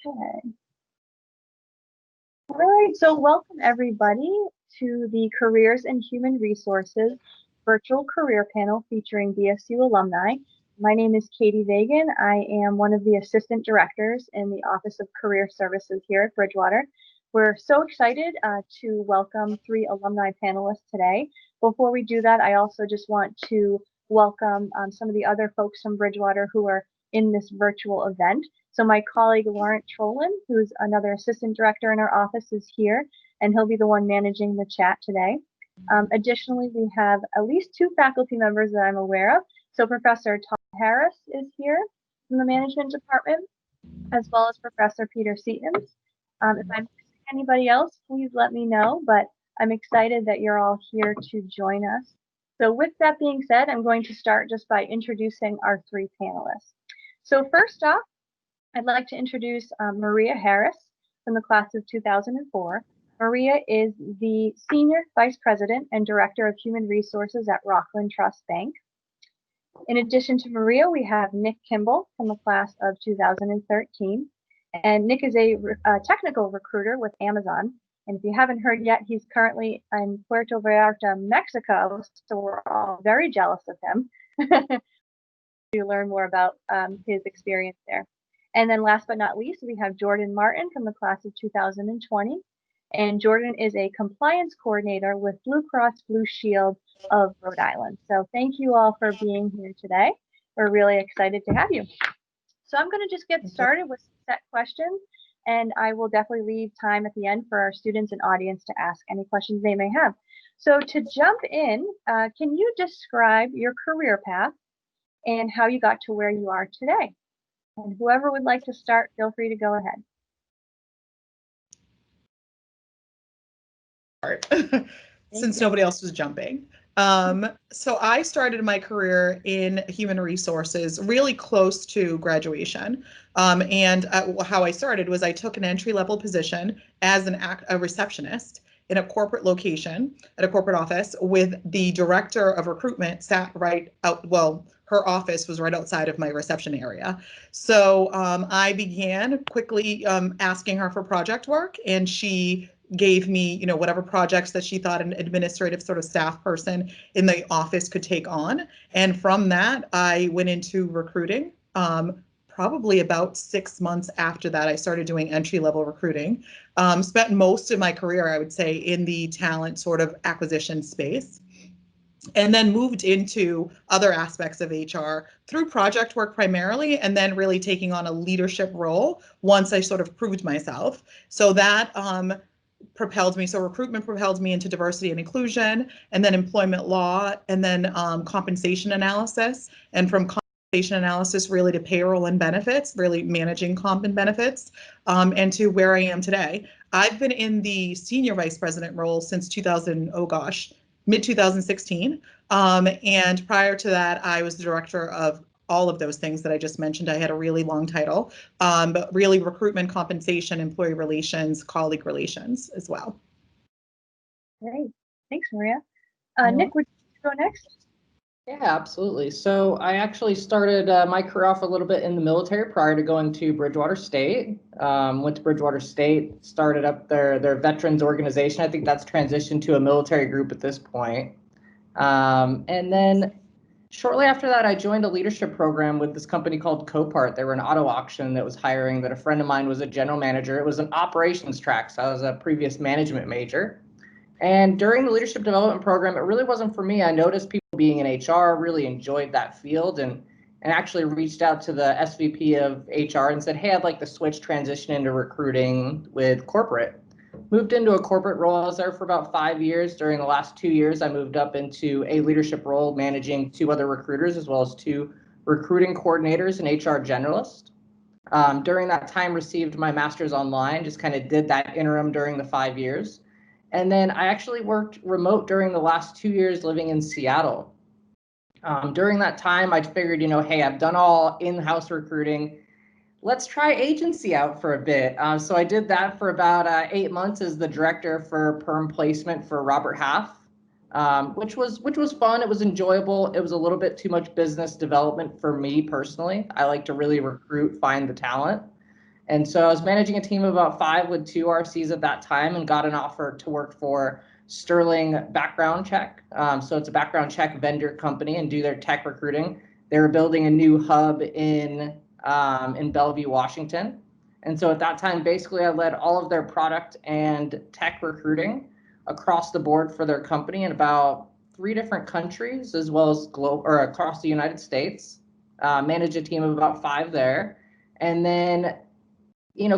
Okay. All right, so welcome everybody to the Careers and Human Resources virtual career panel featuring BSU alumni. My name is Katie Vagan. I am one of the assistant directors in the Office of Career Services here at Bridgewater. We're so excited to welcome 3 alumni panelists today. Before we do that, I also just want to welcome some of the other folks from Bridgewater who are in this virtual event. So my colleague Laurent Trolin, who's another assistant director in our office, is here, and he'll be the one managing the chat today. Additionally, we have at least 2 faculty members that I'm aware of. So Professor Todd Harris is here from the management department, as well as Professor Peter Seatons. If I'm missing anybody else, please let me know, but I'm excited that you're all here to join us. So with that being said, I'm going to start just by introducing our 3 panelists. So first off, I'd like to introduce Maria Harris from the class of 2004. Maria is the Senior Vice President and Director of Human Resources at Rockland Trust Bank. In addition to Maria, we have Nick Kimball from the class of 2013. And Nick is a technical recruiter with Amazon. And if you haven't heard yet, he's currently in Puerto Vallarta, Mexico. So we're all very jealous of him to learn more about his experience there. And then last but not least, we have Jordan Martin from the class of 2020. And Jordan is a compliance coordinator with Blue Cross Blue Shield of Rhode Island. So thank you all for being here today. We're really excited to have you. So I'm going to just get started with set questions, and I will definitely leave time at the end for our students and audience to ask any questions they may have. So to jump in, can you describe your career path and how you got to where you are today? And whoever would like to start, feel free to go ahead. Since nobody else was jumping. So I started my career in human resources really close to graduation. And how I started was I took an entry-level position as a receptionist in a corporate location at a corporate office with the director of recruitment sat right out, well, her office was right outside of my reception area. So I began quickly asking her for project work, and she gave me, whatever projects that she thought an administrative sort of staff person in the office could take on. And from that, I went into recruiting. Probably about 6 months after that, I started doing entry-level recruiting. Spent most of my career, I would say, in the talent sort of acquisition space. And then moved into other aspects of HR through project work primarily, and then really taking on a leadership role once I sort of proved myself. So that propelled me. So recruitment propelled me into diversity and inclusion, and then employment law, and then compensation analysis. And from compensation analysis really to payroll and benefits, really managing comp and benefits, and to where I am today. I've been in the senior vice president role since mid 2016. And prior to that, I was the director of all of those things that I just mentioned. I had a really long title, but really recruitment, compensation, employee relations, colleague relations as well. Great. Thanks, Maria. Nick, would you go next? Yeah, absolutely. So I actually started my career off a little bit in the military prior to going to Bridgewater State. Went to Bridgewater State, started up their veterans organization. I think that's transitioned to a military group at this point. And then shortly after that, I joined a leadership program with this company called Copart. They were an auto auction that was hiring, that a friend of mine was a general manager. It was an operations track, so I was a previous management major. And during the leadership development program, it really wasn't for me. I noticed people being in HR, really enjoyed that field, and actually reached out to the SVP of HR and said, hey, I'd like to transition into recruiting with corporate. Moved into a corporate role. I was there for about 5 years. During the last 2 years, I moved up into a leadership role, managing 2 other recruiters, as well as 2 recruiting coordinators and HR generalists. During that time, received my master's online, just kind of did that interim during the 5 years. And then I actually worked remote during the last 2 years living in Seattle. During that time, I figured, hey, I've done all in-house recruiting. Let's try agency out for a bit. So I did that for about 8 months as the director for perm placement for Robert Half, which was fun. It was enjoyable. It was a little bit too much business development for me personally. I like to really recruit, find the talent. And so I was managing a team of about 5 with 2 RCs at that time, and got an offer to work for Sterling Background Check. So it's a background check vendor company and do their tech recruiting. They were building a new hub in Bellevue, Washington. And so at that time, basically, I led all of their product and tech recruiting across the board for their company in about 3 different countries, as well as across the United States. Managed a team of about 5 there. And then,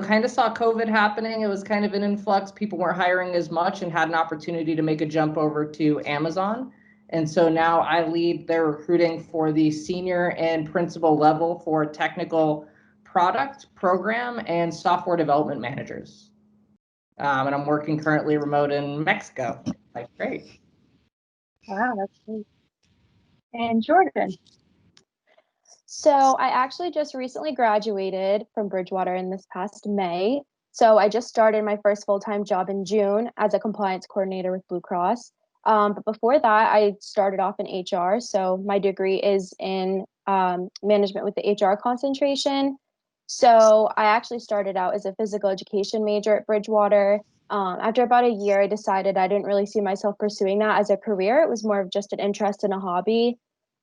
kind of saw COVID happening. It was kind of an influx. People weren't hiring as much, and had an opportunity to make a jump over to Amazon. And so now I lead their recruiting for the senior and principal level for technical product, program, and software development managers. And I'm working currently remote in Mexico. Great. Wow, that's great. And Jordan. So I actually just recently graduated from Bridgewater in this past May. So I just started my first full-time job in June as a compliance coordinator with Blue Cross. But before that, I started off in HR. So my degree is in management with the HR concentration. So I actually started out as a physical education major at Bridgewater. After about a year, I decided I didn't really see myself pursuing that as a career. It was more of just an interest and a hobby.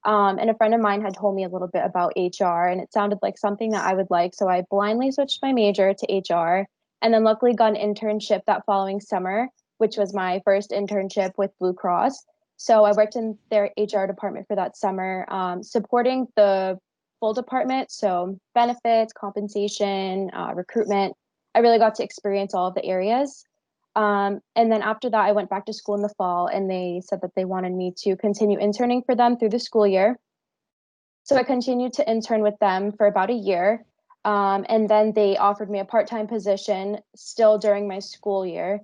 And a friend of mine had told me a little bit about HR, and it sounded like something that I would like. So I blindly switched my major to HR, and then luckily got an internship that following summer, which was my first internship with Blue Cross. So I worked in their HR department for that summer, supporting the full department. So benefits, compensation, recruitment. I really got to experience all of the areas. And then after that, I went back to school in the fall, and they said that they wanted me to continue interning for them through the school year. So I continued to intern with them for about a year. And then they offered me a part-time position still during my school year.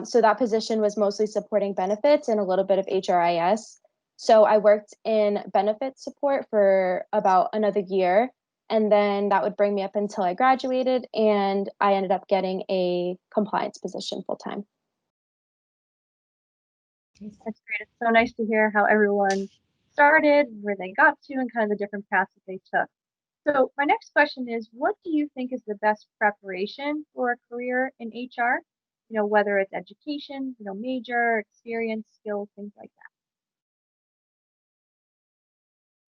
So that position was mostly supporting benefits and a little bit of HRIS. So I worked in benefits support for about another year. And then that would bring me up until I graduated, and I ended up getting a compliance position full-time. That's great. It's so nice to hear how everyone started, where they got to, and kind of the different paths that they took. So my next question is, what do you think is the best preparation for a career in HR? Whether it's education, major, experience, skills, things like that.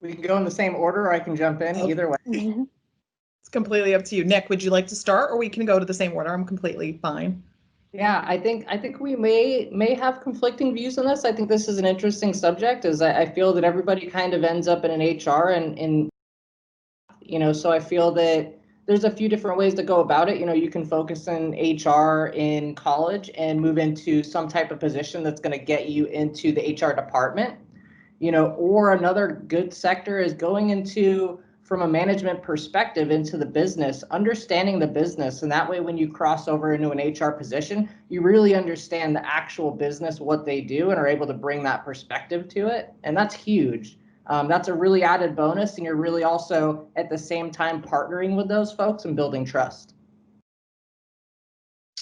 We can go in the same order, or I can jump in, either way. It's completely up to you. Nick, would you like to start, or we can go to the same order? I'm completely fine. Yeah, I think we may have conflicting views on this. I think this is an interesting subject, as I feel that everybody kind of ends up in an HR, and so I feel that there's a few different ways to go about it. You can focus in HR in college and move into some type of position that's going to get you into the HR department. Or another good sector is going into, from a management perspective, into the business, understanding the business. And that way, when you cross over into an HR position, you really understand the actual business, what they do, and are able to bring that perspective to it. And that's huge. That's a really added bonus. And you're really also at the same time partnering with those folks and building trust.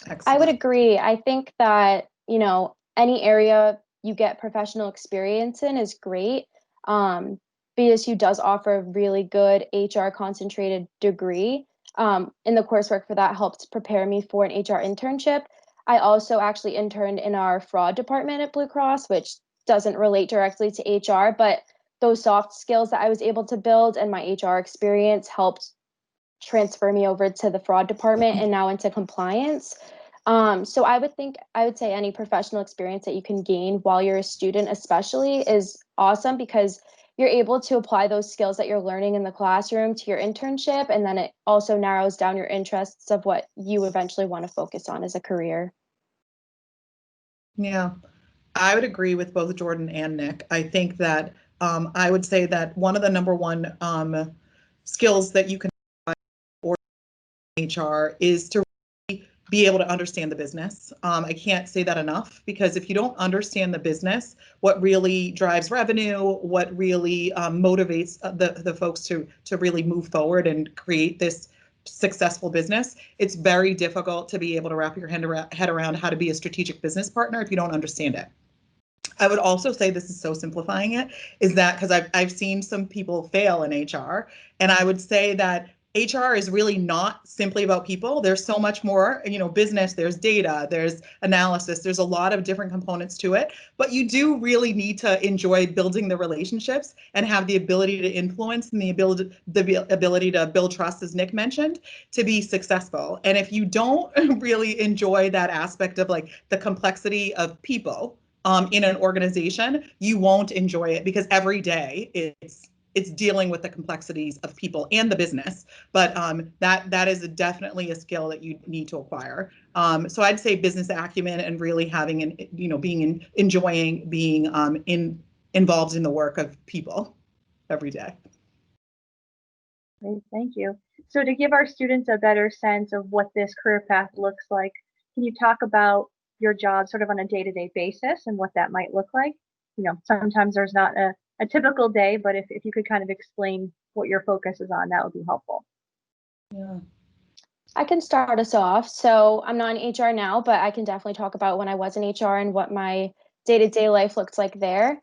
Excellent. I would agree. I think that, any area you get professional experience in is great. BSU does offer a really good HR concentrated degree. And the coursework for that helped prepare me for an HR internship. I also actually interned in our fraud department at Blue Cross, which doesn't relate directly to HR, but those soft skills that I was able to build and my HR experience helped transfer me over to the fraud department and now into compliance. So I would say any professional experience that you can gain while you're a student especially is awesome, because you're able to apply those skills that you're learning in the classroom to your internship, and then it also narrows down your interests of what you eventually want to focus on as a career. Yeah, I would agree with both Jordan and Nick. I think that I would say that one of the number one skills that you can or HR is to really be able to understand the business. I can't say that enough, because if you don't understand the business, what really drives revenue, what really motivates the folks to really move forward and create this successful business, it's very difficult to be able to wrap your head around how to be a strategic business partner if you don't understand it. I would also say, this is so simplifying it, is that because I've seen some people fail in HR, and I would say that HR is really not simply about people. There's so much more, business, there's data, there's analysis, there's a lot of different components to it. But you do really need to enjoy building the relationships and have the ability to influence and the ability to build trust, as Nick mentioned, to be successful. And if you don't really enjoy that aspect of like the complexity of people in an organization, you won't enjoy it, because every day it's dealing with the complexities of people and the business. But that is definitely a skill that you need to acquire. So I'd say business acumen and really having enjoying being involved in the work of people every day. Great, thank you. So to give our students a better sense of what this career path looks like, can you talk about your job sort of on a day-to-day basis and what that might look like? Sometimes there's not a typical day, but if you could kind of explain what your focus is on, that would be helpful. Yeah. I can start us off. So I'm not in HR now, but I can definitely talk about when I was in HR and what my day-to-day life looks like there.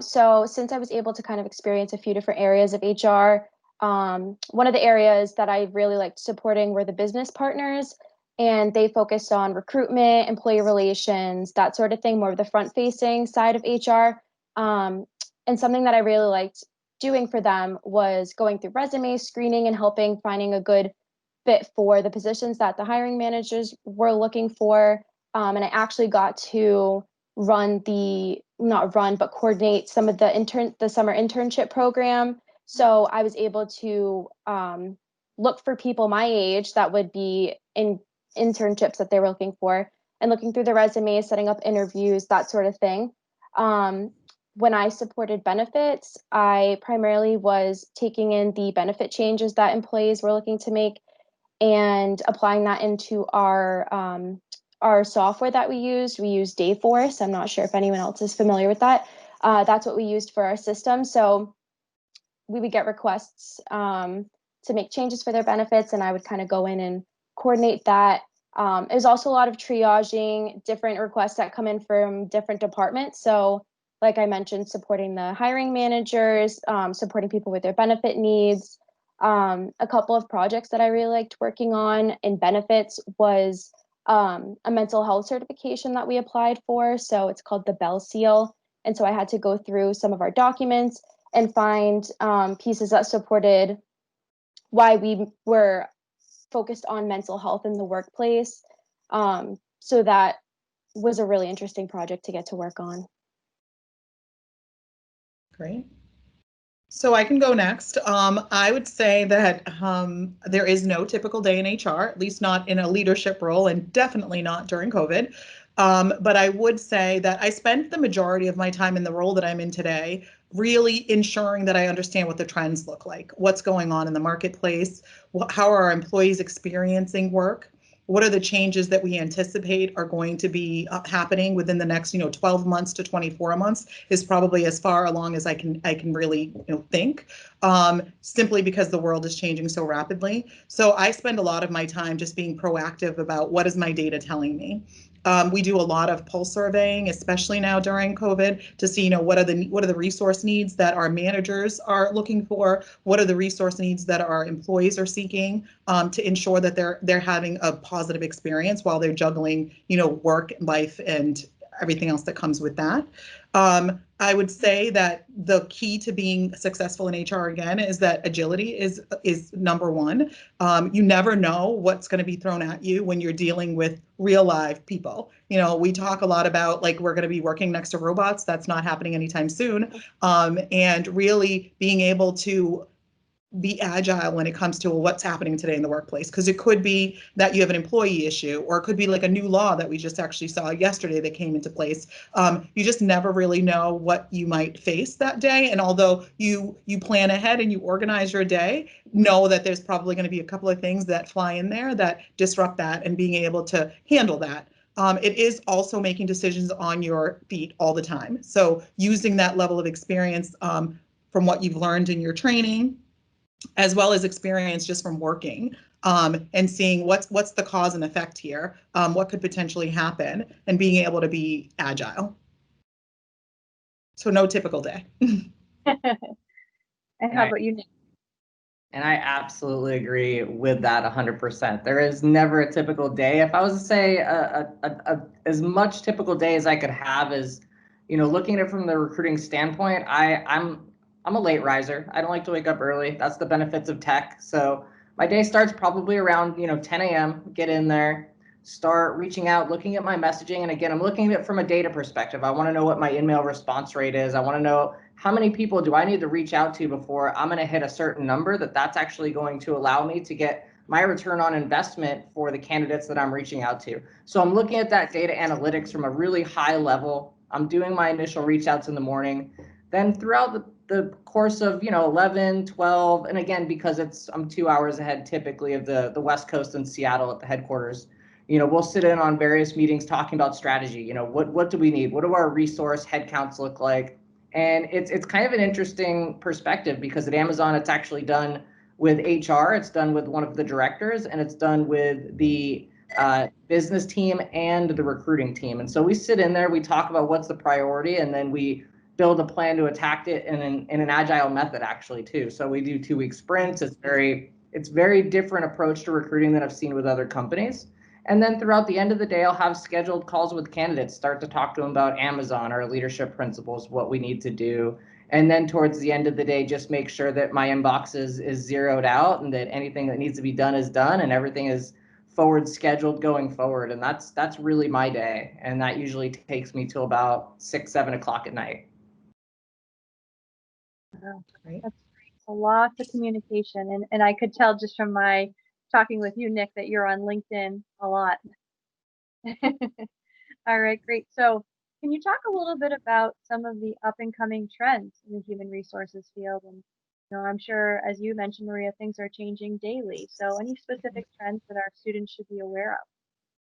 So since I was able to kind of experience a few different areas of HR, one of the areas that I really liked supporting were the business partners, and they focused on recruitment, employee relations, that sort of thing, more of the front-facing side of HR. And something that I really liked doing for them was going through resume screening and helping finding a good fit for the positions that the hiring managers were looking for. And I actually got to coordinate some of the summer internship program. So I was able to look for people my age that would be in internships that they were looking for, and looking through the resumes, setting up interviews, that sort of thing. When I supported benefits, I primarily was taking in the benefit changes that employees were looking to make and applying that into our software that we used. We use Dayforce. I'm not sure if anyone else is familiar with that. That's what we used for our system. So we would get requests to make changes for their benefits, and I would kind of go in and coordinate that. It was also a lot of triaging different requests that come in from different departments. So like I mentioned, supporting the hiring managers, supporting people with their benefit needs. A couple of projects that I really liked working on in benefits was a mental health certification that we applied for. So it's called the Bell Seal. And so I had to go through some of our documents and find pieces that supported why we were focused on mental health in the workplace. So that was a really interesting project to get to work on. Great. So I can go next. I would say that there is no typical day in HR, at least not in a leadership role, and definitely not during COVID. But I would say that I spent the majority of my time in the role that I'm in today really ensuring that I understand what the trends look like, what's going on in the marketplace, how are our employees experiencing work, what are the changes that we anticipate are going to be happening within the next 12 months to 24 months is probably as far along as I can really think, simply because the world is changing so rapidly. So I spend a lot of my time just being proactive about what is my data telling me. We do a lot of pulse surveying, especially now during COVID, to see, what are the resource needs that our managers are looking for, what are the resource needs that our employees are seeking, to ensure that they're having a positive experience while they're juggling, work, life, and everything else that comes with that. I would say that the key to being successful in HR again is that agility is number one. You never know what's going to be thrown at you when you're dealing with real live people. We talk a lot about like we're going to be working next to robots. That's not happening anytime soon. And really being able to be agile when it comes to what's happening today in the workplace, because it could be that you have an employee issue, or it could be like a new law that we just actually saw yesterday that came into place. You just never really know what you might face that day. And although you plan ahead and you organize your day, know that there's probably going to be a couple of things that fly in there that disrupt that, and being able to handle that. It is also making decisions on your feet all the time. So using that level of experience from what you've learned in your training, as well as experience just from working, and seeing what's the cause and effect here, what could potentially happen, and being able to be agile. So no typical day. And how about you, Nick? And I absolutely agree with that 100%. There is never a typical day. If I was to say as much typical day as I could have is, looking at it from the recruiting standpoint, I'm a late riser. I don't like to wake up early. That's the benefits of tech. So my day starts probably around 10 a.m. Get in there, start reaching out, looking at my messaging. And again, I'm looking at it from a data perspective. I want to know what my email response rate is. I want to know how many people do I need to reach out to before I'm going to hit a certain number that's actually going to allow me to get my return on investment for the candidates that I'm reaching out to. So I'm looking at that data analytics from a really high level. I'm doing my initial reach outs in the morning. Then throughout the course of 11, 12, and again, because I'm 2 hours ahead typically of the West Coast in Seattle at the headquarters, we'll sit in on various meetings talking about strategy. What do we need? What do our resource headcounts look like? And it's kind of an interesting perspective because at Amazon, it's actually done with HR, it's done with one of the directors, and it's done with the business team and the recruiting team. And so we sit in there, we talk about what's the priority, and then we build a plan to attack it in an agile method actually too. So we do 2-week sprints. It's very different approach to recruiting than I've seen with other companies. And then throughout the end of the day, I'll have scheduled calls with candidates, start to talk to them about Amazon, our leadership principles, what we need to do. And then towards the end of the day, just make sure that my inbox is zeroed out and that anything that needs to be done is done and everything is forward scheduled going forward. And that's really my day. And that usually takes me till about 6, 7 o'clock at night. Wow, that's a lot of communication. And I could tell just from my talking with you, Nick, that you're on LinkedIn a lot. All right, great. So can you talk a little bit about some of the up and coming trends in the human resources field? And I'm sure, as you mentioned, Maria, things are changing daily. So any specific trends that our students should be aware of?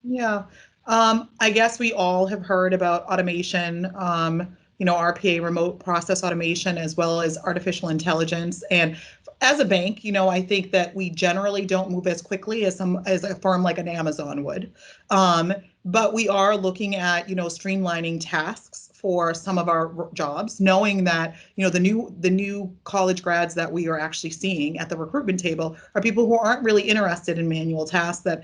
Yeah, I guess we all have heard about automation, RPA, remote process automation, as well as artificial intelligence. And as a bank, I think that we generally don't move as quickly as a firm like an Amazon would. But we are looking at, streamlining tasks for some of our jobs, knowing that, the new college grads that we are actually seeing at the recruitment table are people who aren't really interested in manual tasks that,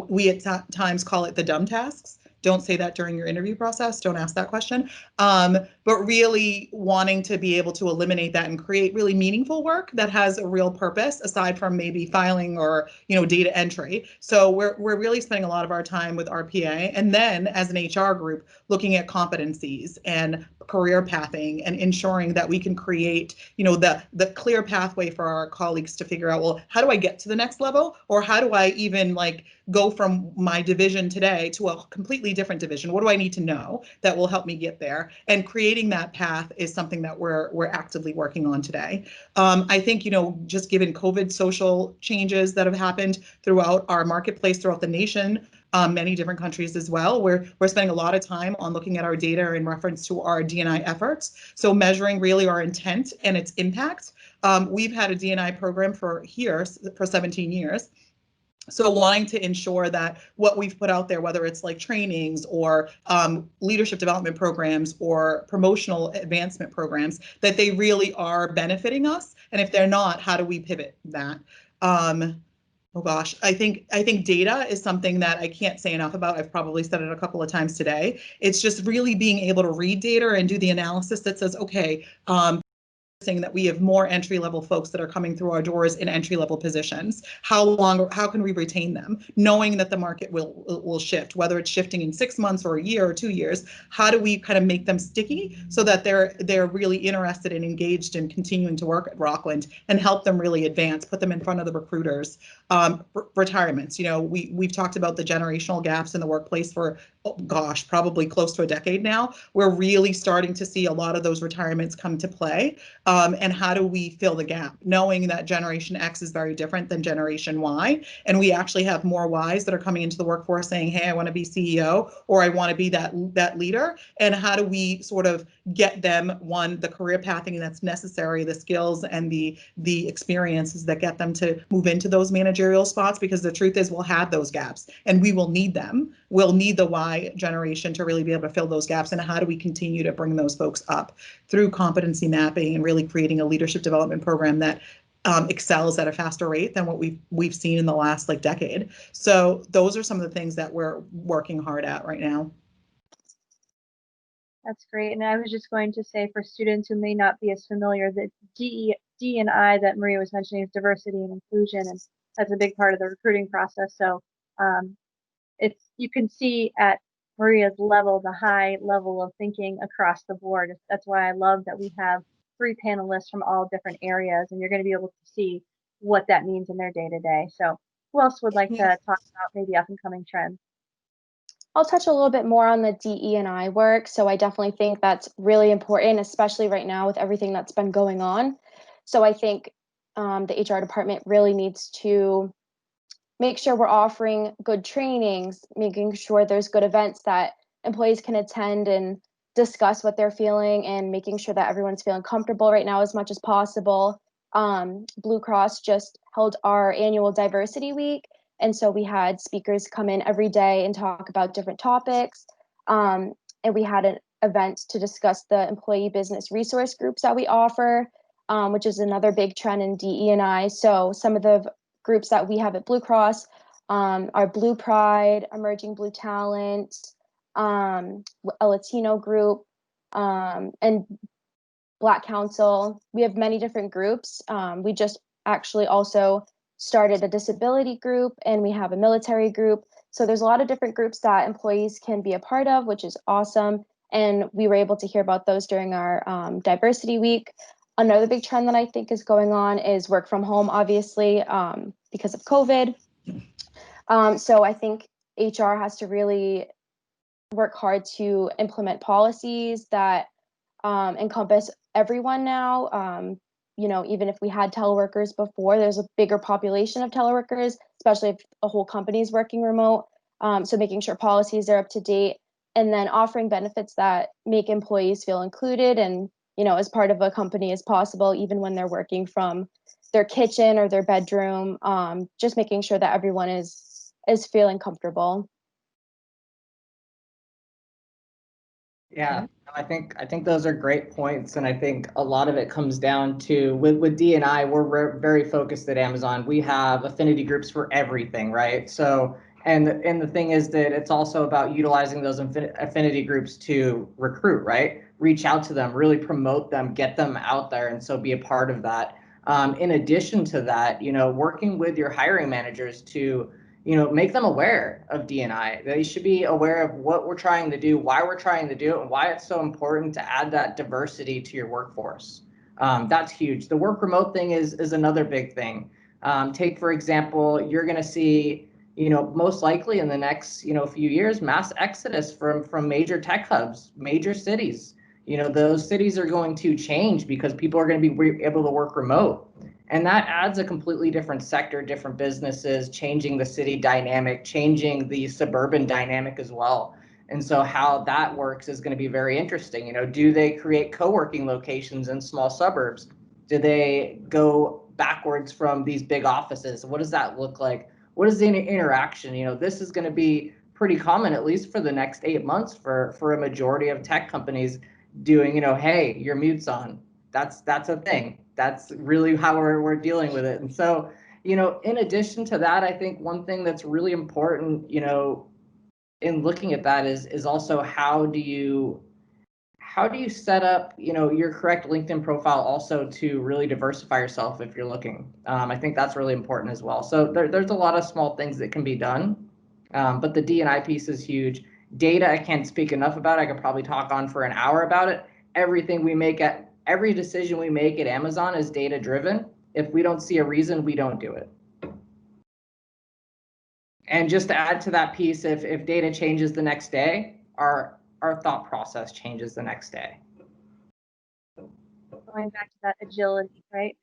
we at times call it the dumb tasks. Don't say that during your interview process. Don't ask that question. But really wanting to be able to eliminate that and create really meaningful work that has a real purpose aside from maybe filing or, data entry. So we're really spending a lot of our time with RPA. And then as an HR group, looking at competencies and career pathing and ensuring that we can create, the clear pathway for our colleagues to figure out, well, how do I get to the next level? Or how do I even go from my division today to a completely different division? What do I need to know that will help me get there? And creating that path is something that we're actively working on today. I think, just given COVID social changes that have happened throughout our marketplace, throughout the nation, many different countries as well, we're spending a lot of time on looking at our data in reference to our D&I efforts. So measuring really our intent and its impact. We've had a D&I program for 17 years. So wanting to ensure that what we've put out there, whether it's like trainings or leadership development programs or promotional advancement programs, that they really are benefiting us. And if they're not, how do we pivot that? Oh gosh, I think data is something that I can't say enough about. I've probably said it a couple of times today. It's just really being able to read data and do the analysis that says, okay, that we have more entry-level folks that are coming through our doors in entry-level positions. How can we retain them? Knowing that the market will shift, whether it's shifting in 6 months or a year or 2 years, how do we kind of make them sticky so that they're really interested and engaged in continuing to work at Rockland and help them really advance, put them in front of the recruiters. Retirements, we've talked about the generational gaps in the workplace for, probably close to a decade now. We're really starting to see a lot of those retirements come to play. And how do we fill the gap, knowing that Generation X is very different than Generation Y, and we actually have more Ys that are coming into the workforce saying, hey, I want to be CEO, or I want to be that leader, and how do we sort of get them, the career pathing that's necessary, the skills and the experiences that get them to move into those managerial spots, because the truth is we'll have those gaps and we will need them. We'll need the Y generation to really be able to fill those gaps, and how do we continue to bring those folks up through competency mapping and really creating a leadership development program that excels at a faster rate than what we've seen in the last like decade. So those are some of the things that we're working hard at right now. That's great. And I was just going to say, for students who may not be as familiar, that D&I that Maria was mentioning is diversity and inclusion, and that's a big part of the recruiting process. So you can see at Maria's level the high level of thinking across the board. That's why I love that we have 3 panelists from all different areas, and you're going to be able to see what that means in their day to day. So who else would like to talk about maybe up and coming trends? I'll touch a little bit more on the DE&I work. So I definitely think that's really important, especially right now with everything that's been going on. So I think the HR department really needs to make sure we're offering good trainings, making sure there's good events that employees can attend and discuss what they're feeling, and making sure that everyone's feeling comfortable right now as much as possible. Blue Cross just held our annual diversity week. And so we had speakers come in every day and talk about different topics. And we had an event to discuss the employee business resource groups that we offer, which is another big trend in DE&I. So some of the groups that we have at Blue Cross are Blue Pride, Emerging Blue Talent, a Latino group, and Black Council. We have many different groups. We just actually also started a disability group, and we have a military group. So there's a lot of different groups that employees can be a part of, which is awesome. And we were able to hear about those during our diversity week. Another big trend that I think is going on is work from home, obviously, because of COVID. So I think HR has to really work hard to implement policies that encompass everyone now. Even if we had teleworkers before, there's a bigger population of teleworkers, especially if a whole company is working remote. So making sure policies are up to date, and then offering benefits that make employees feel included and, as part of a company as possible, even when they're working from their kitchen or their bedroom. Just making sure that everyone is feeling comfortable. Yeah, I think those are great points, and I think a lot of it comes down to with D&I, we're very focused at Amazon. We have affinity groups for everything, right? So, and the thing is that it's also about utilizing those affinity groups to recruit, right? Reach out to them, really promote them, get them out there, and so be a part of that. In addition to that, working with your hiring managers to make them aware of D&I. They should be aware of what we're trying to do, why we're trying to do it, and why it's so important to add that diversity to your workforce. That's huge. The work remote thing is another big thing. Take, for example, you're going to see, most likely in the next, few years, mass exodus from major tech hubs, major cities. Those cities are going to change because people are going to be able to work remote. And that adds a completely different sector, different businesses, changing the city dynamic, changing the suburban dynamic as well. And so how that works is going to be very interesting. Do they create co-working locations in small suburbs? Do they go backwards from these big offices? What does that look like? What is the interaction? This is going to be pretty common, at least for the next 8 months, for a majority of tech companies doing, hey, your mute's on. That's a thing. That's really how we're dealing with it. And so, in addition to that, I think one thing that's really important, in looking at that is also how do you set up, your correct LinkedIn profile also to really diversify yourself if you're looking. I think that's really important as well. So there's a lot of small things that can be done, but the D&I piece is huge. Data, I can't speak enough about. I could probably talk on for an hour about it. Every decision we make at Amazon is data driven. If we don't see a reason, we don't do it. And just to add to that piece, if data changes the next day, our thought process changes the next day. Going back to that agility, right?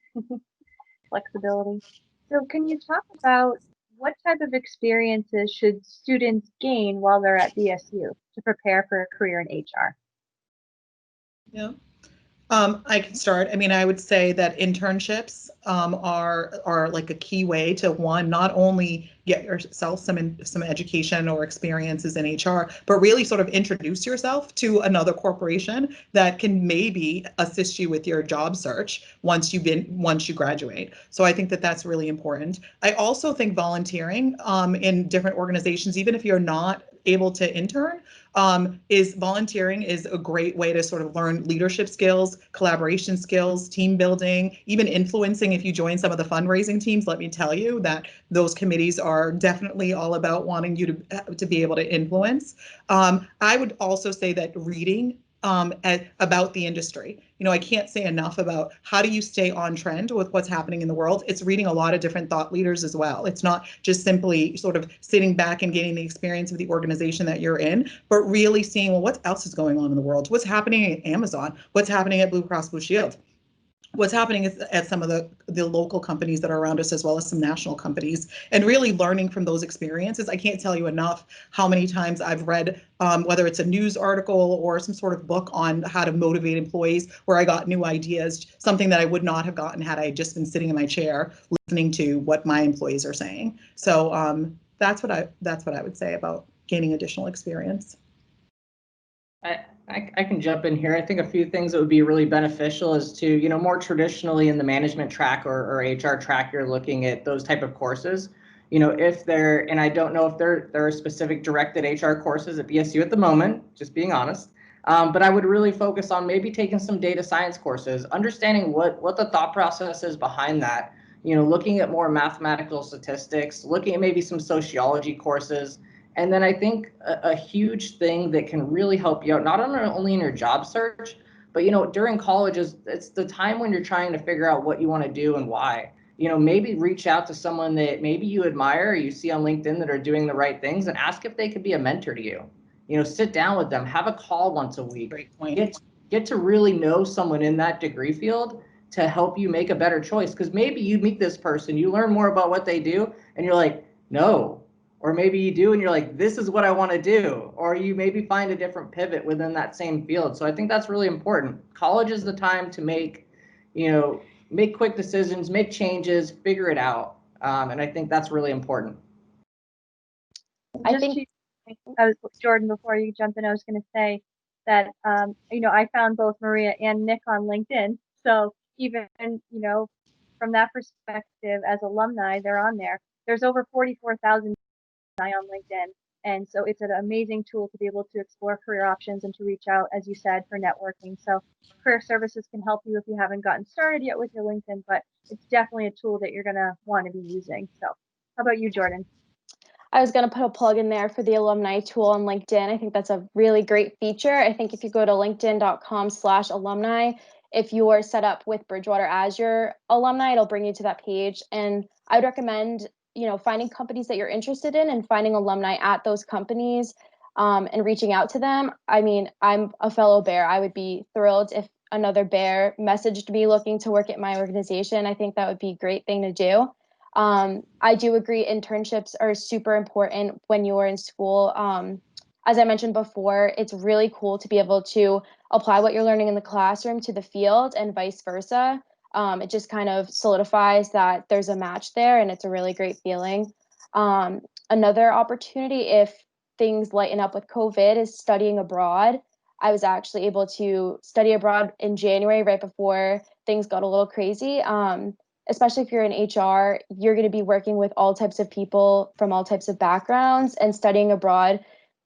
Flexibility. So can you talk about what type of experiences should students gain while they're at BSU to prepare for a career in HR? Yeah. I can start. I mean, I would say that internships are like a key way to, one, not only get yourself some education or experiences in HR, but really sort of introduce yourself to another corporation that can maybe assist you with your job search once you graduate. So I think that that's really important. I also think volunteering in different organizations, even if you're not able to intern, is volunteering is a great way to sort of learn leadership skills, collaboration skills, team building, even influencing. If you join some of the fundraising teams, let me tell you that those committees are definitely all about wanting you to be able to influence. I would also say that reading about the industry. You know, I can't say enough about how do you stay on trend with what's happening in the world. It's reading a lot of different thought leaders as well. It's not just simply sort of sitting back and getting the experience of the organization that you're in, but really seeing, well, what else is going on in the world? What's happening at Amazon? What's happening at Blue Cross Blue Shield? What's happening at some of the local companies that are around us, as well as some national companies, and really learning from those experiences. I can't tell you enough how many times I've read, whether it's a news article or some sort of book on how to motivate employees, where I got new ideas, something that I would not have gotten had I just been sitting in my chair listening to what my employees are saying. So that's what I would say about gaining additional experience. I can jump in here. I think a few things that would be really beneficial is to, you know, more traditionally in the management track or HR track, you're looking at those type of courses. You know, if they're, and I don't know if there are specific directed HR courses at BSU at the moment, just being honest. But I would really focus on maybe taking some data science courses, understanding what the thought process is behind that. You know, looking at more mathematical statistics, looking at maybe some sociology courses. And then I think a huge thing that can really help you out, not only in your job search, but, you know, during college it's the time when you're trying to figure out what you want to do and why. You know, maybe reach out to someone that maybe you admire or you see on LinkedIn that are doing the right things and ask if they could be a mentor to you. You know, sit down with them, have a call once a week. Great point. Get to really know someone in that degree field to help you make a better choice. Because maybe you meet this person, you learn more about what they do, and you're like, no. Or maybe you do and you're like, this is what I want to do. Or you maybe find a different pivot within that same field. So I think that's really important. College is the time to make, you know, make quick decisions, make changes, figure it out. And I think that's really important. I think, Jordan, before you jump in, I was going to say that, you know, I found both Maria and Nick on LinkedIn. So even, you know, from that perspective, as alumni, they're on there. There's over 44,000 on LinkedIn. And so it's an amazing tool to be able to explore career options and to reach out, as you said, for networking. So career services can help you if you haven't gotten started yet with your LinkedIn, but it's definitely a tool that you're going to want to be using. So how about you, Jordan? I was going to put a plug in there for the alumni tool on LinkedIn. I think that's a really great feature. I think if you go to linkedin.com/alumni, if you are set up with Bridgewater as your alumni, it'll bring you to that page. And I would recommend, you know, finding companies that you're interested in and finding alumni at those companies and reaching out to them. I mean, I'm a fellow Bear. I would be thrilled if another Bear messaged me looking to work at my organization. I think that would be a great thing to do. I do agree internships are super important when you're in school. As I mentioned before, it's really cool to be able to apply what you're learning in the classroom to the field and vice versa. It just kind of solidifies that there's a match there, and it's a really great feeling. Another opportunity, if things lighten up with COVID, is studying abroad. I was actually able to study abroad in January, right before things got a little crazy. Especially if you're in HR, you're going to be working with all types of people from all types of backgrounds, and studying abroad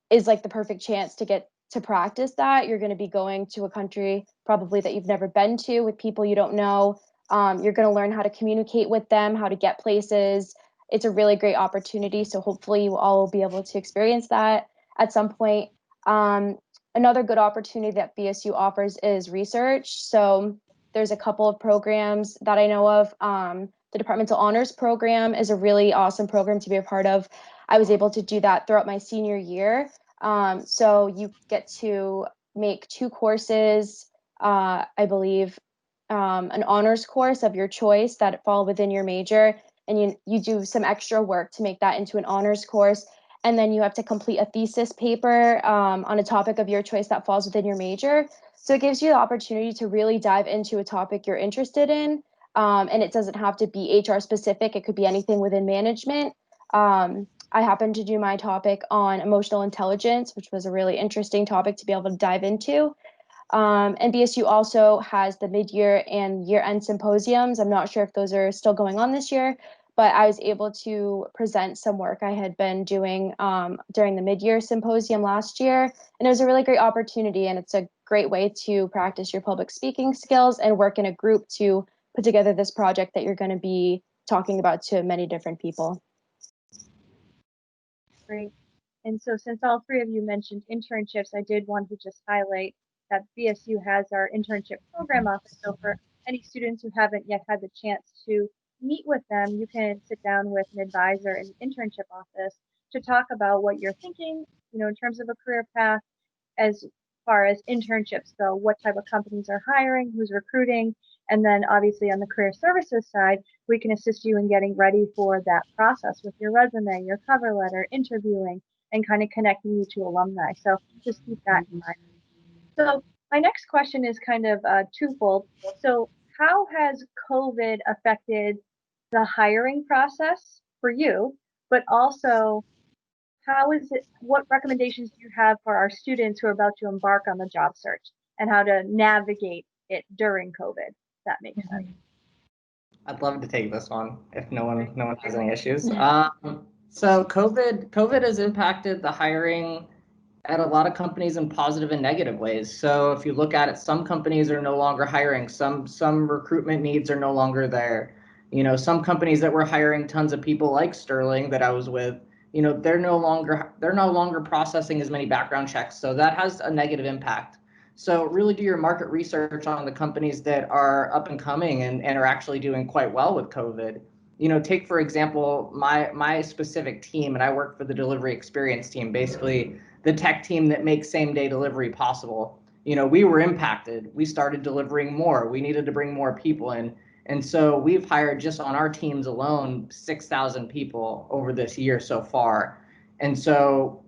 is like the perfect chance to get to practice that. You're going to be going to a country probably that you've never been to with people you don't know. You're going to learn how to communicate with them, how to get places. It's a really great opportunity. So hopefully you all will be able to experience that at some point. Another good opportunity that BSU offers is research. So there's a couple of programs that I know of. The Departmental Honors Program is a really awesome program to be a part of. I was able to do that throughout my senior year. So you get to make 2 courses, I believe, an honors course of your choice that fall within your major, and you do some extra work to make that into an honors course. And then you have to complete a thesis paper on a topic of your choice that falls within your major. So it gives you the opportunity to really dive into a topic you're interested in. And it doesn't have to be HR specific. It could be anything within management. I happened to do my topic on emotional intelligence, which was a really interesting topic to be able to dive into. And BSU also has the mid-year and year-end symposiums. I'm not sure if those are still going on this year, but I was able to present some work I had been doing during the mid-year symposium last year. And it was a really great opportunity, and it's a great way to practice your public speaking skills and work in a group to put together this project that you're going to be talking about to many different people. Great. And so since all three of you mentioned internships, I did want to just highlight that BSU has our internship program office. So for any students who haven't yet had the chance to meet with them, you can sit down with an advisor in the internship office to talk about what you're thinking, in terms of a career path, as far as internships go, what type of companies are hiring, who's recruiting, and then obviously on the career services side, we can assist you in getting ready for that process with your resume, your cover letter, interviewing, and kind of connecting you to alumni. So just keep that in mind. So my next question is kind of twofold. So how has COVID affected the hiring process for you, but also what recommendations do you have for our students who are about to embark on the job search and how to navigate it during COVID? If that makes sense. I'd love to take this one if no one has any issues. So COVID has impacted the hiring at a lot of companies in positive and negative ways. So if you look at it, some companies are no longer hiring. Some recruitment needs are no longer there. Some companies that were hiring tons of people, like Sterling that I was with, they're no longer processing as many background checks. So that has a negative impact. So really do your market research on the companies that are up and coming and are actually doing quite well with COVID. Take for example, my specific team, and I work for the delivery experience team, basically the tech team that makes same day delivery possible. We were impacted. We started delivering more. We needed to bring more people in. And so we've hired just on our teams alone 6,000 people over this year so far. And so,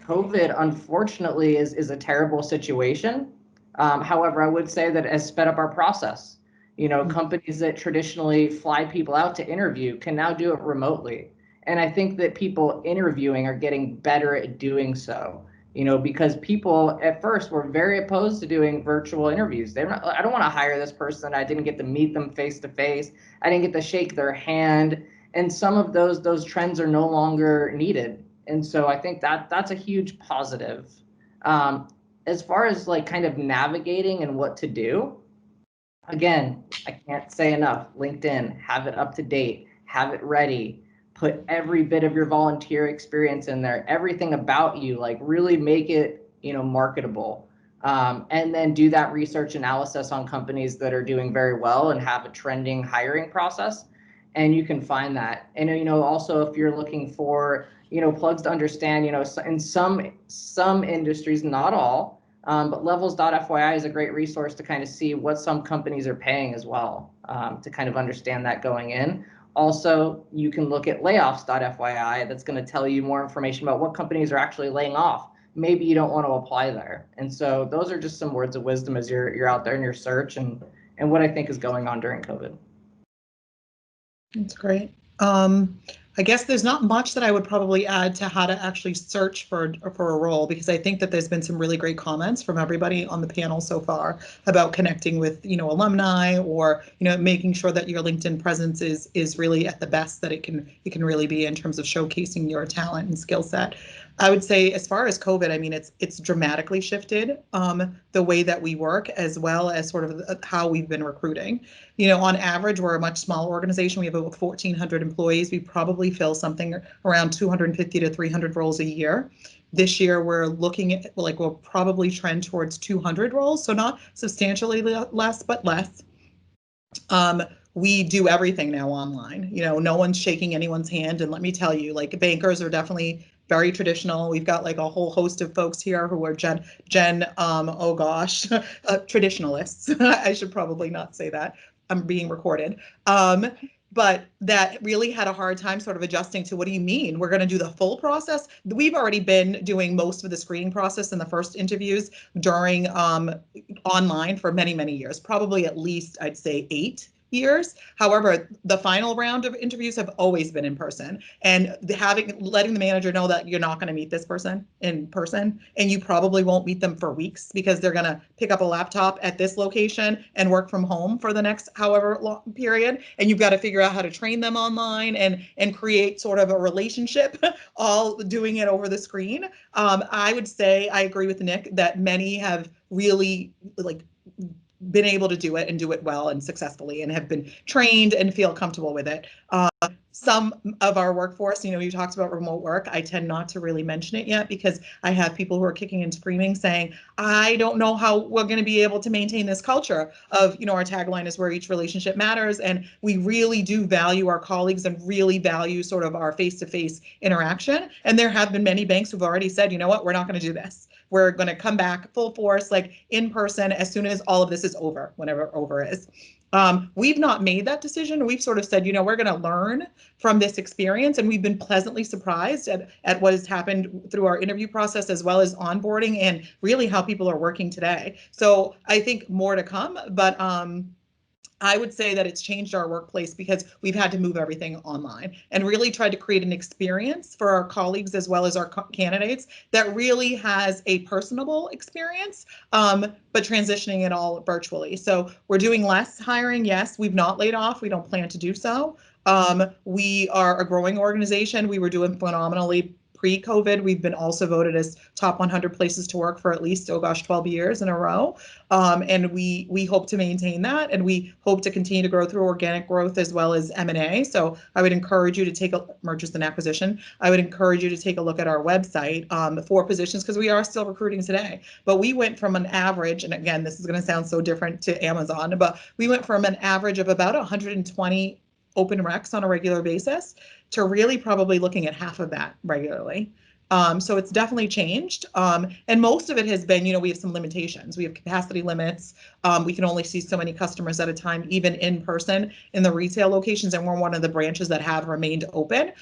COVID, unfortunately, is a terrible situation. However, I would say that it has sped up our process. Companies that traditionally fly people out to interview can now do it remotely. And I think that people interviewing are getting better at doing so, because people at first were very opposed to doing virtual interviews. I don't want to hire this person. I didn't get to meet them face to face. I didn't get to shake their hand. And some of those trends are no longer needed. And so I think that's a huge positive. As far as like kind of navigating and what to do, again, I can't say enough. LinkedIn, have it up to date, have it ready, put every bit of your volunteer experience in there, everything about you, like really make it, marketable. And then do that research analysis on companies that are doing very well and have a trending hiring process. And you can find that. And, also if you're looking for, plugs to understand, in some industries, not all, but levels.fyi is a great resource to kind of see what some companies are paying as well, to kind of understand that going in. Also, you can look at layoffs.fyi. That's going to tell you more information about what companies are actually laying off. Maybe you don't want to apply there. And so those are just some words of wisdom as you're out there in your search and what I think is going on during COVID. That's great. I guess there's not much that I would probably add to how to actually search for a role, because I think that there's been some really great comments from everybody on the panel so far about connecting with, alumni, or, making sure that your LinkedIn presence is really at the best that it can really be in terms of showcasing your talent and skill set. I would say as far as COVID, I mean, it's dramatically shifted the way that we work, as well as sort of how we've been recruiting. On average, we're a much smaller organization. We have about 1,400 employees. We probably fill something around 250 to 300 roles a year. This year, we're looking at, we'll probably trend towards 200 roles, so not substantially less, but less. We do everything now online. No one's shaking anyone's hand. And let me tell you, bankers are definitely very traditional. We've got a whole host of folks here who are oh gosh, traditionalists. I should probably not say that. I'm being recorded. but that really had a hard time sort of adjusting to, what do you mean? We're going to do the full process? We've already been doing most of the screening process and the first interviews during online for many, many years, probably at least I'd say 8 years. However, the final round of interviews have always been in person, and letting the manager know that you're not going to meet this person in person, and you probably won't meet them for weeks because they're going to pick up a laptop at this location and work from home for the next however long period, and you've got to figure out how to train them online and create sort of a relationship, all doing it over the screen. I would say I agree with Nick that many have really been able to do it and do it well and successfully and have been trained and feel comfortable with it. Some of our workforce, you talked about remote work. I tend not to really mention it yet because I have people who are kicking and screaming saying, I don't know how we're going to be able to maintain this culture of, our tagline is where each relationship matters. And we really do value our colleagues and really value sort of our face-to-face interaction. And there have been many banks who've already said, you know what, we're not going to do this. We're going to come back full force, like in person, as soon as all of this is over, whenever over is. We've not made that decision. We've sort of said, we're going to learn from this experience, and we've been pleasantly surprised at what has happened through our interview process as well as onboarding and really how people are working today. So I think more to come, but I would say that it's changed our workplace because we've had to move everything online and really tried to create an experience for our colleagues as well as our candidates that really has a personable experience, but transitioning it all virtually. So we're doing less hiring. Yes, we've not laid off. We don't plan to do so. We are a growing organization. We were doing phenomenally pre-COVID. We've been also voted as top 100 places to work for at least, 12 years in a row. And we hope to maintain that, and we hope to continue to grow through organic growth as well as M&A. So I would encourage you to take mergers and acquisition. I would encourage you to take a look at our website for positions, because we are still recruiting today. But we went from an average, and again, this is going to sound so different to Amazon, but we went from an average of about 120 open recs on a regular basis to really probably looking at half of that regularly. So it's definitely changed. And most of it has been, we have some limitations. We have capacity limits. We can only see so many customers at a time, even in person in the retail locations. And we're one of the branches that have remained open.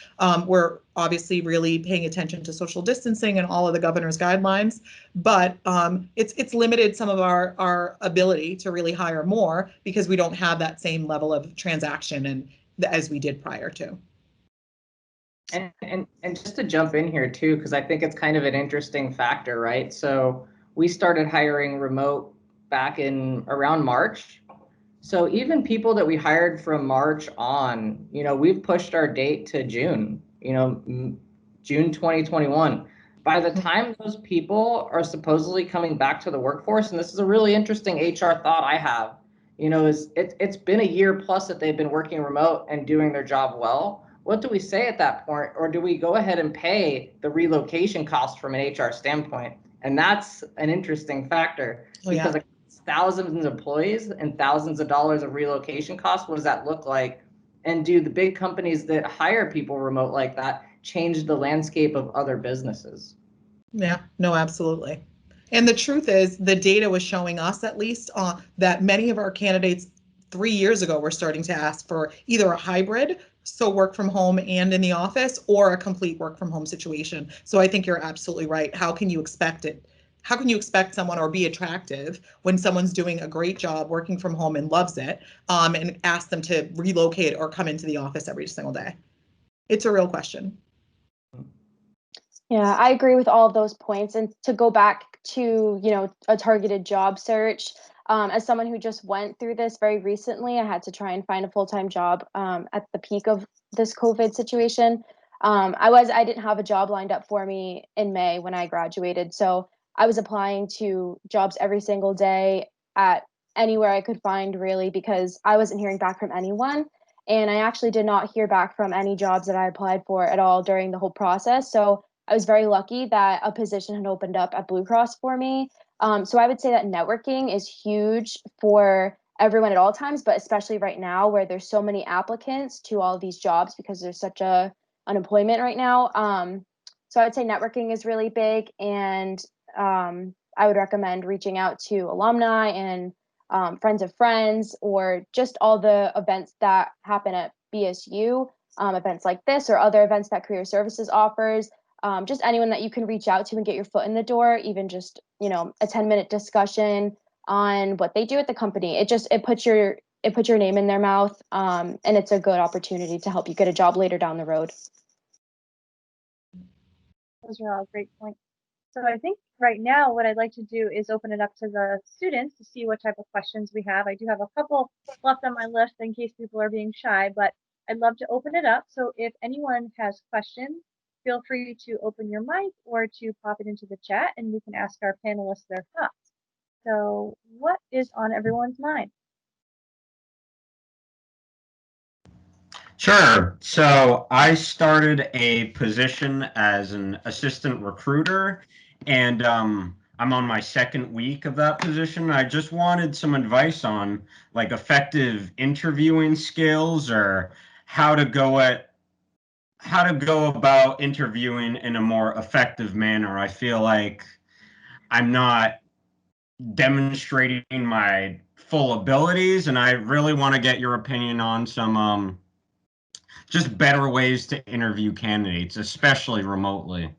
We're obviously really paying attention to social distancing and all of the governor's guidelines, but it's limited some of our ability to really hire more because we don't have that same level of transaction and as we did prior to. And just to jump in here too, because I think it's kind of an interesting factor, right? So we started hiring remote back in around March. So even people that we hired from March on, we've pushed our date to June, June 2021. By the time those people are supposedly coming back to the workforce, and this is a really interesting HR thought I have, it's been a year plus that they've been working remote and doing their job well. What do we say at that point? Or do we go ahead and pay the relocation cost from an HR standpoint? And that's an interesting factor because thousands of employees and thousands of dollars of relocation costs. What does that look like? And do the big companies that hire people remote like that change the landscape of other businesses? Yeah, no, absolutely. And the truth is, the data was showing us, at least, that many of our candidates 3 years ago were starting to ask for either a hybrid, so work from home and in the office, or a complete work from home situation. So I think you're absolutely right. How can you expect it? How can you expect someone or be attractive when someone's doing a great job working from home and loves it, and ask them to relocate or come into the office every single day? It's a real question. Yeah, I agree with all of those points. And to go back to, a targeted job search, as someone who just went through this very recently, I had to try and find a full-time job at the peak of this COVID situation. I didn't have a job lined up for me in May when I graduated. So I was applying to jobs every single day at anywhere I could find, really, because I wasn't hearing back from anyone. And I actually did not hear back from any jobs that I applied for at all during the whole process. So I was very lucky that a position had opened up at Blue Cross for me. So I would say that networking is huge for everyone at all times, but especially right now where there's so many applicants to all of these jobs because there's such a unemployment right now. So I would say networking is really big, and I would recommend reaching out to alumni and friends of friends, or just all the events that happen at BSU, events like this or other events that Career Services offers. Just anyone that you can reach out to and get your foot in the door, even just, a 10-minute discussion on what they do at the company. It puts your name in their mouth, and it's a good opportunity to help you get a job later down the road. Those are all great points. So I think right now what I'd like to do is open it up to the students to see what type of questions we have. I do have a couple left on my list in case people are being shy, but I'd love to open it up. So if anyone has questions, feel free to open your mic or to pop it into the chat and we can ask our panelists their thoughts. So what is on everyone's mind? Sure. So I started a position as an assistant recruiter, and I'm on my second week of that position. I just wanted some advice on like effective interviewing skills or how to go about interviewing in a more effective manner. I feel like I'm not demonstrating my full abilities, and I really want to get your opinion on some just better ways to interview candidates, especially remotely.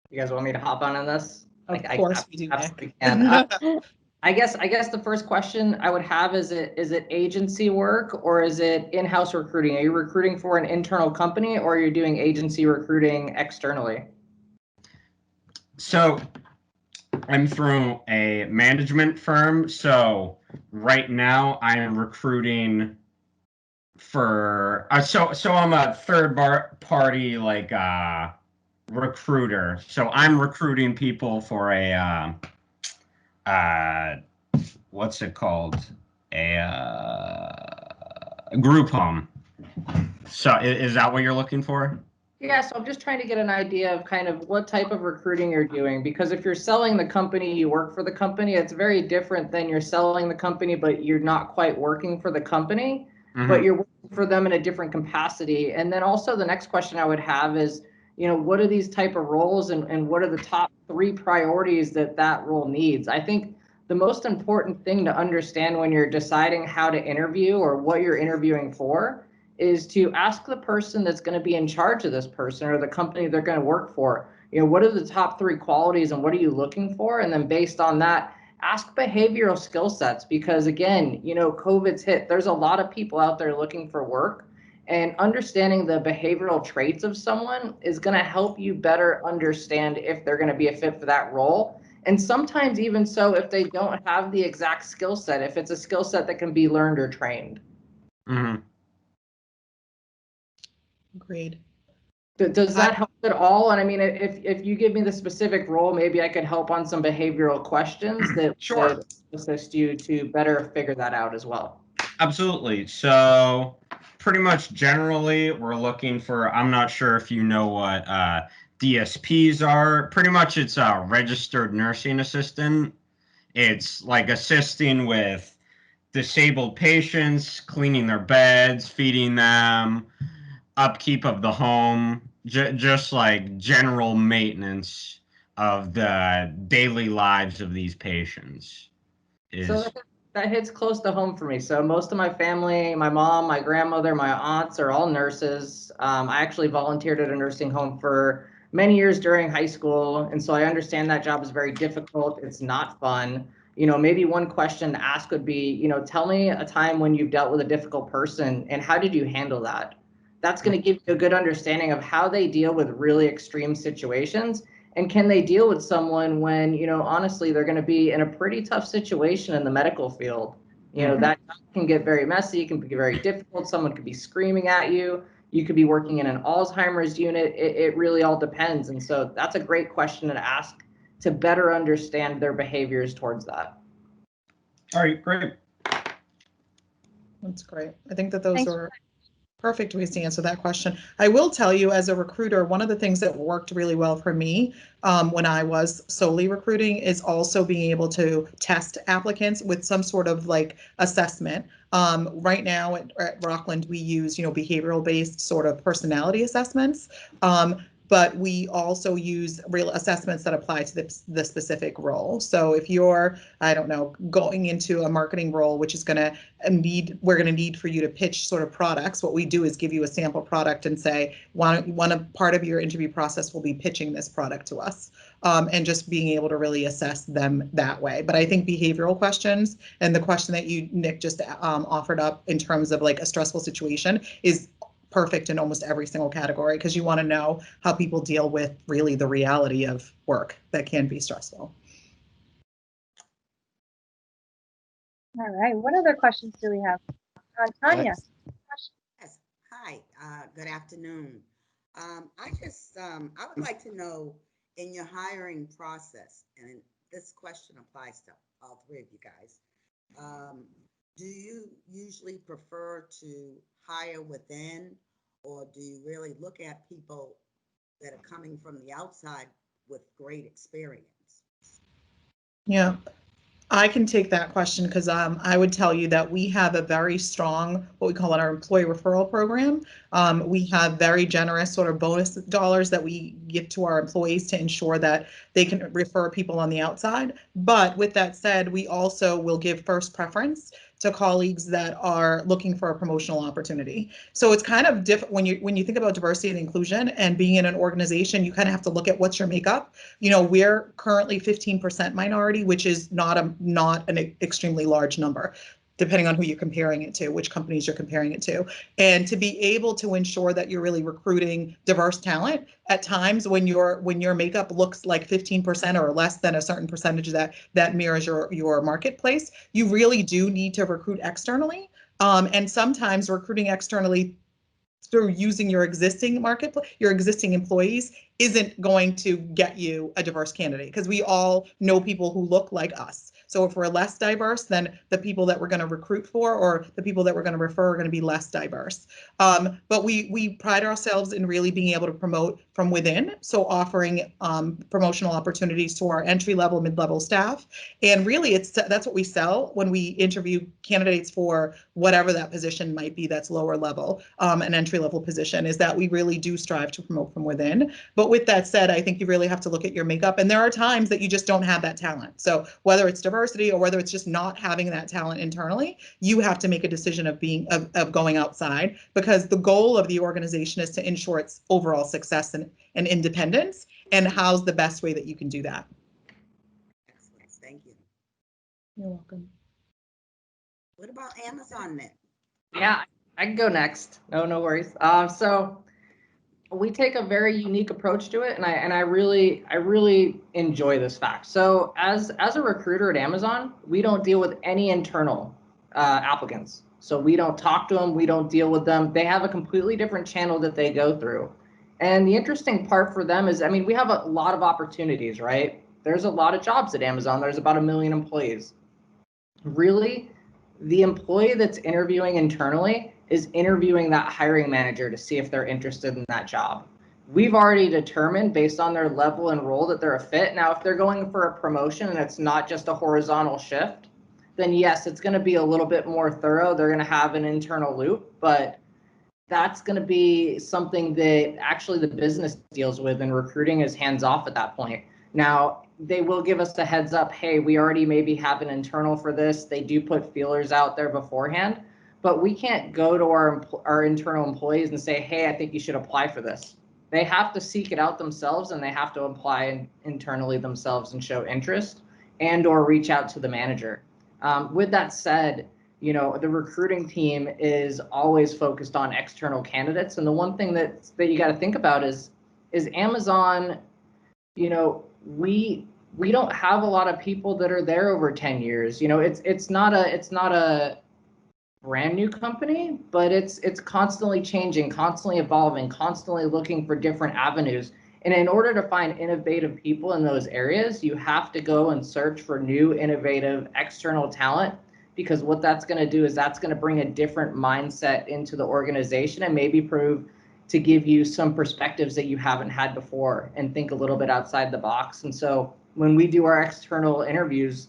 You guys want me to hop on this? Of course we do, absolutely can. I guess the first question I would have is it agency work or is it in-house recruiting? Are you recruiting for an internal company or are you doing agency recruiting externally? So I'm through a management firm. So right now I am recruiting for so I'm a third party like recruiter. So I'm recruiting people for a what's it called? A group home. So is that what you're looking for? Yeah, so I'm just trying to get an idea of kind of what type of recruiting you're doing, because if you're selling the company, you work for the company, it's very different than you're selling the company, but you're not quite working for the company, but you're working for them in a different capacity. And then also the next question I would have is, what are these type of roles and what are the top 3 priorities that role needs? I think the most important thing to understand when you're deciding how to interview or what you're interviewing for is to ask the person that's going to be in charge of this person or the company they're going to work for, what are the top 3 qualities and what are you looking for? And then based on that, ask behavioral skill sets, because again, COVID's hit. There's a lot of people out there looking for work, and understanding the behavioral traits of someone is going to help you better understand if they're going to be a fit for that role. And sometimes even so, if they don't have the exact skill set, if it's a skill set that can be learned or trained. Mm-hmm. Agreed. Does that help at all? And I mean, if you give me the specific role, maybe I could help on some behavioral questions that would assist you to better figure that out as well. Absolutely. So pretty much generally, we're looking for, I'm not sure if you know what DSPs are. Pretty much it's a registered nursing assistant. It's like assisting with disabled patients, cleaning their beds, feeding them, upkeep of the home, just like general maintenance of the daily lives of these patients. So that hits close to home for me. So most of my family, my mom, my grandmother, my aunts are all nurses. I actually volunteered at a nursing home for many years during high school. And so I understand that job is very difficult. It's not fun. Maybe one question to ask would be, tell me a time when you've dealt with a difficult person and how did you handle that? That's going to give you a good understanding of how they deal with really extreme situations. And can they deal with someone when, honestly, they're going to be in a pretty tough situation in the medical field? That can get very messy, can be very difficult. Someone could be screaming at you. You could be working in an Alzheimer's unit. It really all depends. And so that's a great question to ask to better understand their behaviors towards that. All right, great. That's great. I think that those are perfect ways to answer that question. I will tell you, as a recruiter, one of the things that worked really well for me when I was solely recruiting is also being able to test applicants with some sort of like assessment. Right now at Rockland, we use, behavioral based sort of personality assessments. but we also use real assessments that apply to the specific role. So if you're, I don't know, going into a marketing role, which is going to we're going to need for you to pitch sort of products, what we do is give you a sample product and say, part of your interview process will be pitching this product to us, and just being able to really assess them that way. But I think behavioral questions and the question that you, Nick, just offered up in terms of like a stressful situation is perfect in almost every single category, because you want to know how people deal with really the reality of work that can be stressful. All right, what other questions do we have? Tanya. Yes. Hi, good afternoon. I would like to know, in your hiring process, and this question applies to all three of you guys, do you usually prefer to hire within, or do you really look at people that are coming from the outside with great experience? Yeah, I can take that question, because I would tell you that we have a very strong, what we call our employee referral program. We have very generous sort of bonus dollars that we give to our employees to ensure that they can refer people on the outside. But with that said, we also will give first preference to colleagues that are looking for a promotional opportunity. So it's kind of different when you think about diversity and inclusion and being in an organization. You kind of have to look at what's your makeup. You know, we're currently 15% minority, which is not an extremely large number, depending on who you're comparing it to, which companies you're comparing it to. And to be able to ensure that you're really recruiting diverse talent at times when your makeup looks like 15% or less than a certain percentage that mirrors your marketplace, you really do need to recruit externally. And sometimes recruiting externally through using your existing marketplace, your existing employees, isn't going to get you a diverse candidate, because we all know people who look like us. So if we're less diverse, then the people that we're going to recruit for, or the people that we're going to refer, are going to be less diverse. But we pride ourselves in really being able to promote from within. So offering promotional opportunities to our entry-level, mid-level staff. And really that's what we sell when we interview candidates for whatever that position might be that's lower level, an entry-level position, is that we really do strive to promote from within. But with that said, I think you really have to look at your makeup, and there are times that you just don't have that talent. So whether it's diversity or whether it's just not having that talent internally, you have to make a decision of going outside, because the goal of the organization is to ensure its overall success and independence. And how's the best way that you can do that? Excellent, thank you. You're welcome. What about Amazon Nick? Yeah, I can go next. No worries. So we take a very unique approach to it, and I really enjoy this fact. So as a recruiter at Amazon, we don't deal with any internal applicants. So we don't talk to them, we don't deal with them. They have a completely different channel that they go through. And the interesting part for them is, I mean, we have a lot of opportunities, right? There's a lot of jobs at Amazon. There's about 1 million employees. Really, the employee that's interviewing internally is interviewing that hiring manager to see if they're interested in that job. We've already determined based on their level and role that they're a fit. Now, if they're going for a promotion and it's not just a horizontal shift, then yes, it's going to be a little bit more thorough. They're going to have an internal loop, but that's going to be something that actually the business deals with, and recruiting is hands off at that point. Now, they will give us a heads up, hey, we already maybe have an internal for this. They do put feelers out there beforehand, but we can't go to our internal employees and say, hey, I think you should apply for this. They have to seek it out themselves, and they have to apply internally themselves and show interest, and or reach out to the manager. With that said, you know, the recruiting team is always focused on external candidates. And the one thing that you got to think about is Amazon, you know, we don't have a lot of people that are there over 10 years. You know, it's not a brand new company, but it's constantly changing, constantly evolving, constantly looking for different avenues. And in order to find innovative people in those areas, you have to go and search for new, innovative external talent, because what that's going to do is that's going to bring a different mindset into the organization and maybe prove to give you some perspectives that you haven't had before and think a little bit outside the box. And so when we do our external interviews,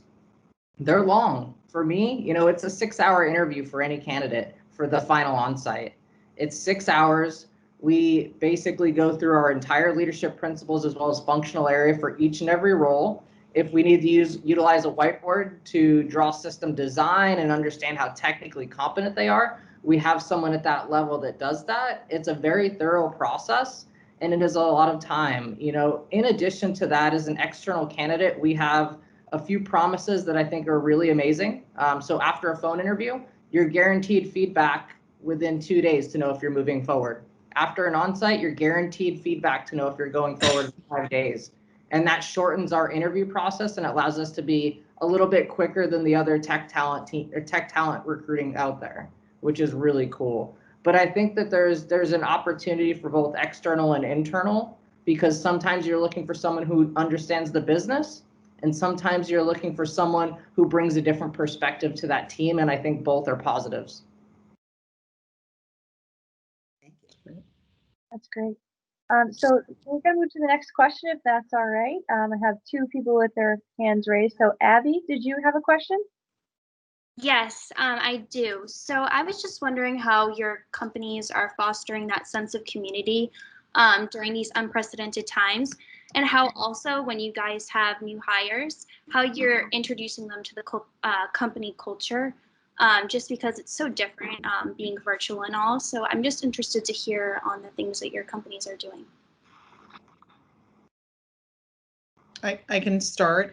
they're long. For me, you know, it's a 6-hour interview for any candidate for the final on-site. It's 6 hours. We basically go through our entire leadership principles as well as functional area for each and every role. If we need to utilize a whiteboard to draw system design and understand how technically competent they are, we have someone at that level that does that. It's a very thorough process, and it is a lot of time. You know, in addition to that, as an external candidate, we have a few promises that I think are really amazing. So after a phone interview, you're guaranteed feedback within 2 days to know if you're moving forward. After an on-site, you're guaranteed feedback to know if you're going forward in 5 days. And that shortens our interview process and allows us to be a little bit quicker than the other tech talent team or tech talent recruiting out there, which is really cool. But I think that there's an opportunity for both external and internal, because sometimes you're looking for someone who understands the business, and sometimes you're looking for someone who brings a different perspective to that team. And I think both are positives. Thank you. That's great. So we're going to move to the next question, if that's all right. I have two people with their hands raised. So Abby, did you have a question? Yes, I do. So I was just wondering how your companies are fostering that sense of community during these unprecedented times, and how also when you guys have new hires, how you're introducing them to the company culture, just because it's so different being virtual and all. So I'm just interested to hear on the things that your companies are doing. I can start.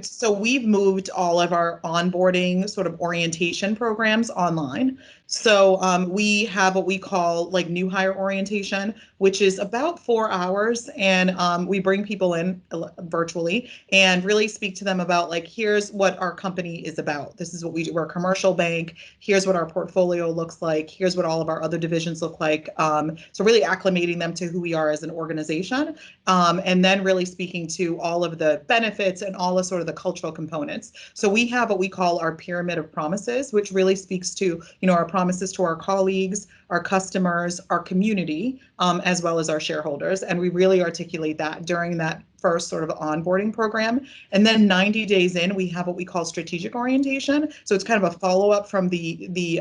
So we've moved all of our onboarding sort of orientation programs online. So we have what we call like new hire orientation, which is about 4 hours, and we bring people in virtually and really speak to them about like, here's what our company is about. This is what we do. We're a commercial bank. Here's what our portfolio looks like. Here's what all of our other divisions look like. So really acclimating them to who we are as an organization, and then really speaking to all of the benefits and all of sort of the cultural components. So we have what we call our pyramid of promises, which really speaks to, our promises to our colleagues, our customers, our community, as well as our shareholders. And we really articulate that during that first sort of onboarding program. And then 90 days in, we have what we call strategic orientation. So it's kind of a follow-up from the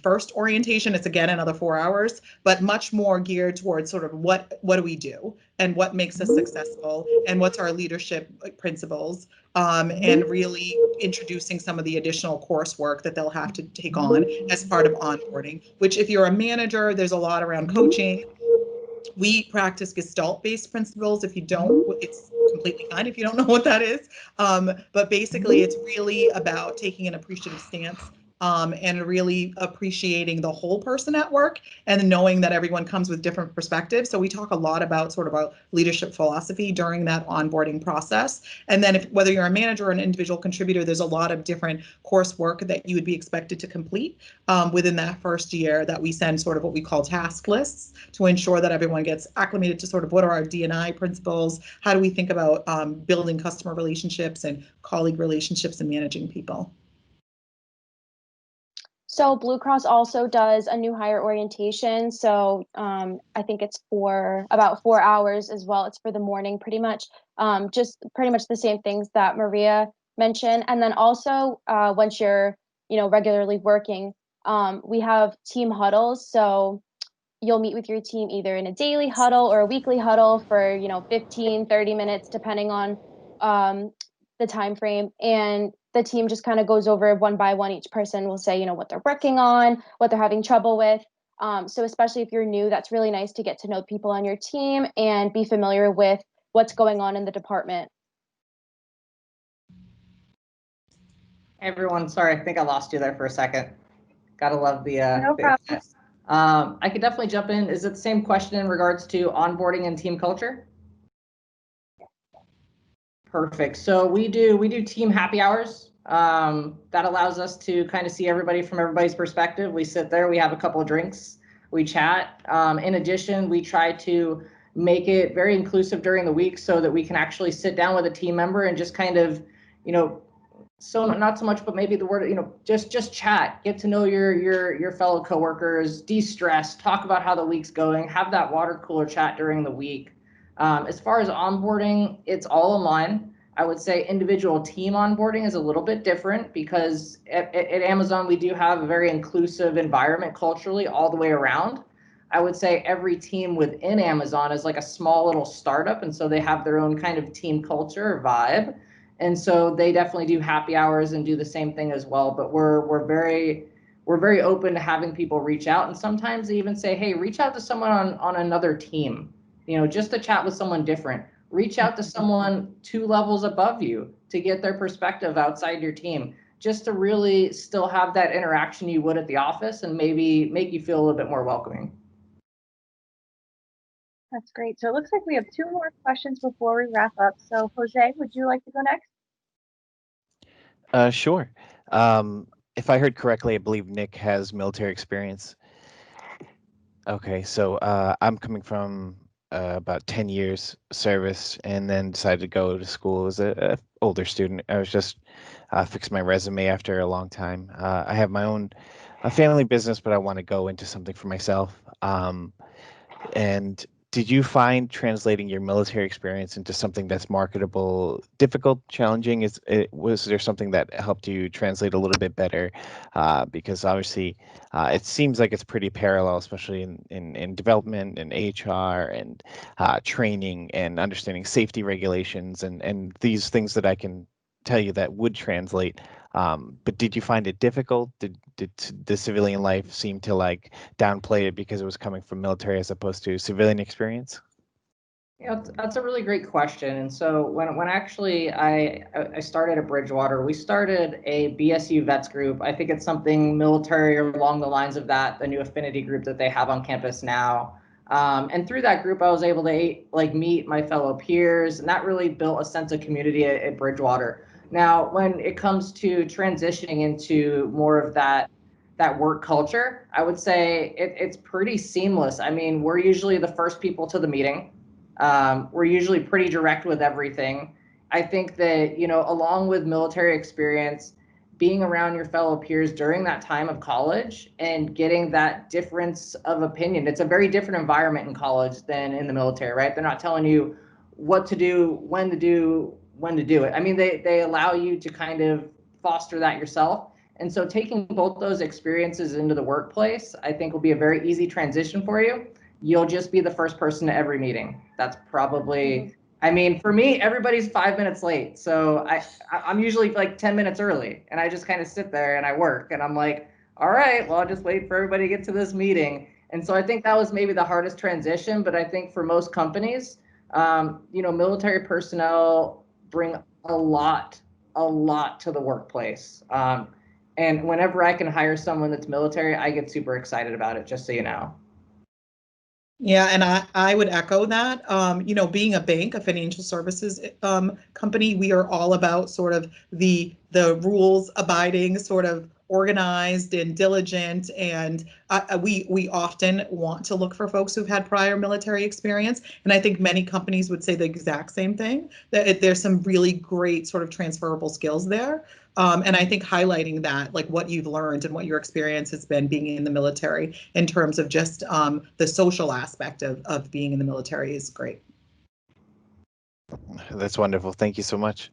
first orientation. It's again another 4 hours, but much more geared towards sort of what do we do and what makes us successful and what's our leadership principles, and really introducing some of the additional coursework that they'll have to take on as part of onboarding, which if you're a manager, there's a lot around coaching. We practice Gestalt-based principles. If you don't, it's completely fine if you don't know what that is. But basically, it's really about taking an appreciative stance, and really appreciating the whole person at work and knowing that everyone comes with different perspectives. So we talk a lot about sort of a leadership philosophy during that onboarding process. And then whether you're a manager or an individual contributor, there's a lot of different coursework that you would be expected to complete within that first year that we send sort of what we call task lists to ensure that everyone gets acclimated to sort of what are our D&I principles, how do we think about building customer relationships and colleague relationships and managing people. So Blue Cross also does a new hire orientation. So I think it's for about 4 hours as well. It's for the morning, pretty much, just pretty much the same things that Maria mentioned. And then also once you're, regularly working, we have team huddles. So you'll meet with your team either in a daily huddle or a weekly huddle for 15, 30 minutes, depending on the time frame. And the team just kind of goes over one by one. Each person will say what they're working on, what they're having trouble with. So especially if you're new, that's really nice to get to know people on your team and be familiar with what's going on in the department. Hey everyone, sorry, I think I lost you there for a second. Gotta love the No problem. I could definitely jump in. Is it the same question in regards to onboarding and team culture? Perfect. So we do team happy hours. That allows us to kind of see everybody from everybody's perspective. We sit there, we have a couple of drinks, we chat. In addition, we try to make it very inclusive during the week so that we can actually sit down with a team member and just kind of, so not so much, but maybe the word, just chat, get to know your fellow coworkers, de-stress, talk about how the week's going, have that water cooler chat during the week. As far as onboarding, it's all online. I would say individual team onboarding is a little bit different because at Amazon, we do have a very inclusive environment culturally all the way around. I would say every team within Amazon is like a small little startup. And so they have their own kind of team culture or vibe. And so they definitely do happy hours and do the same thing as well. But we're very open to having people reach out. And sometimes they even say, hey, reach out to someone on another team, you know, just to chat with someone different. Reach out to someone 2 levels above you to get their perspective outside your team, just to really still have that interaction you would at the office and maybe make you feel a little bit more welcoming. That's great. So it looks like we have 2 more questions before we wrap up. So Jose, would you like to go next? Sure. If I heard correctly, I believe Nick has military experience. Okay, so I'm coming from about 10 years service and then decided to go to school as a older student. I was just fixing my resume after a long time. I have my own family business, but I want to go into something for myself. And did you find translating your military experience into something that's marketable difficult, challenging? Was there something that helped you translate a little bit better? Because obviously, it seems like it's pretty parallel, especially in development and HR and training and understanding safety regulations and these things that I can tell you that would translate. But did you find it difficult? Did the civilian life seem to like downplay it because it was coming from military as opposed to civilian experience? Yeah, that's a really great question. And so when actually I started at Bridgewater, we started a BSU vets group. I think it's something military or along the lines of that, the new affinity group that they have on campus now. And through that group, I was able to like meet my fellow peers, and that really built a sense of community at Bridgewater. Now, when it comes to transitioning into more of that work culture, I would say it's pretty seamless. I mean, we're usually the first people to the meeting. We're usually pretty direct with everything. I think that, you know, along with military experience, being around your fellow peers during that time of college and getting that difference of opinion. It's a very different environment in college than in the military, right? They're not telling you what to do, when to do it. I mean, they allow you to kind of foster that yourself. And so taking both those experiences into the workplace, I think will be a very easy transition for you. You'll just be the first person to every meeting. That's probably, I mean, for me, everybody's 5 minutes late. So I'm usually like 10 minutes early, and I just kind of sit there and I work, and I'm like, all right, well, I'll just wait for everybody to get to this meeting. And so I think that was maybe the hardest transition, but I think for most companies, you know, military personnel bring a lot to the workplace. And whenever I can hire someone that's military, I get super excited about it, just so you know. Yeah, and I would echo that. You know, being a bank, a financial services company, we are all about sort of the rules abiding, sort of organized and diligent, and we often want to look for folks who've had prior military experience. And I think many companies would say the exact same thing, that there's some really great sort of transferable skills there. And I think highlighting that, like what you've learned and what your experience has been being in the military in terms of just the social aspect of being in the military is great. That's wonderful. Thank you so much.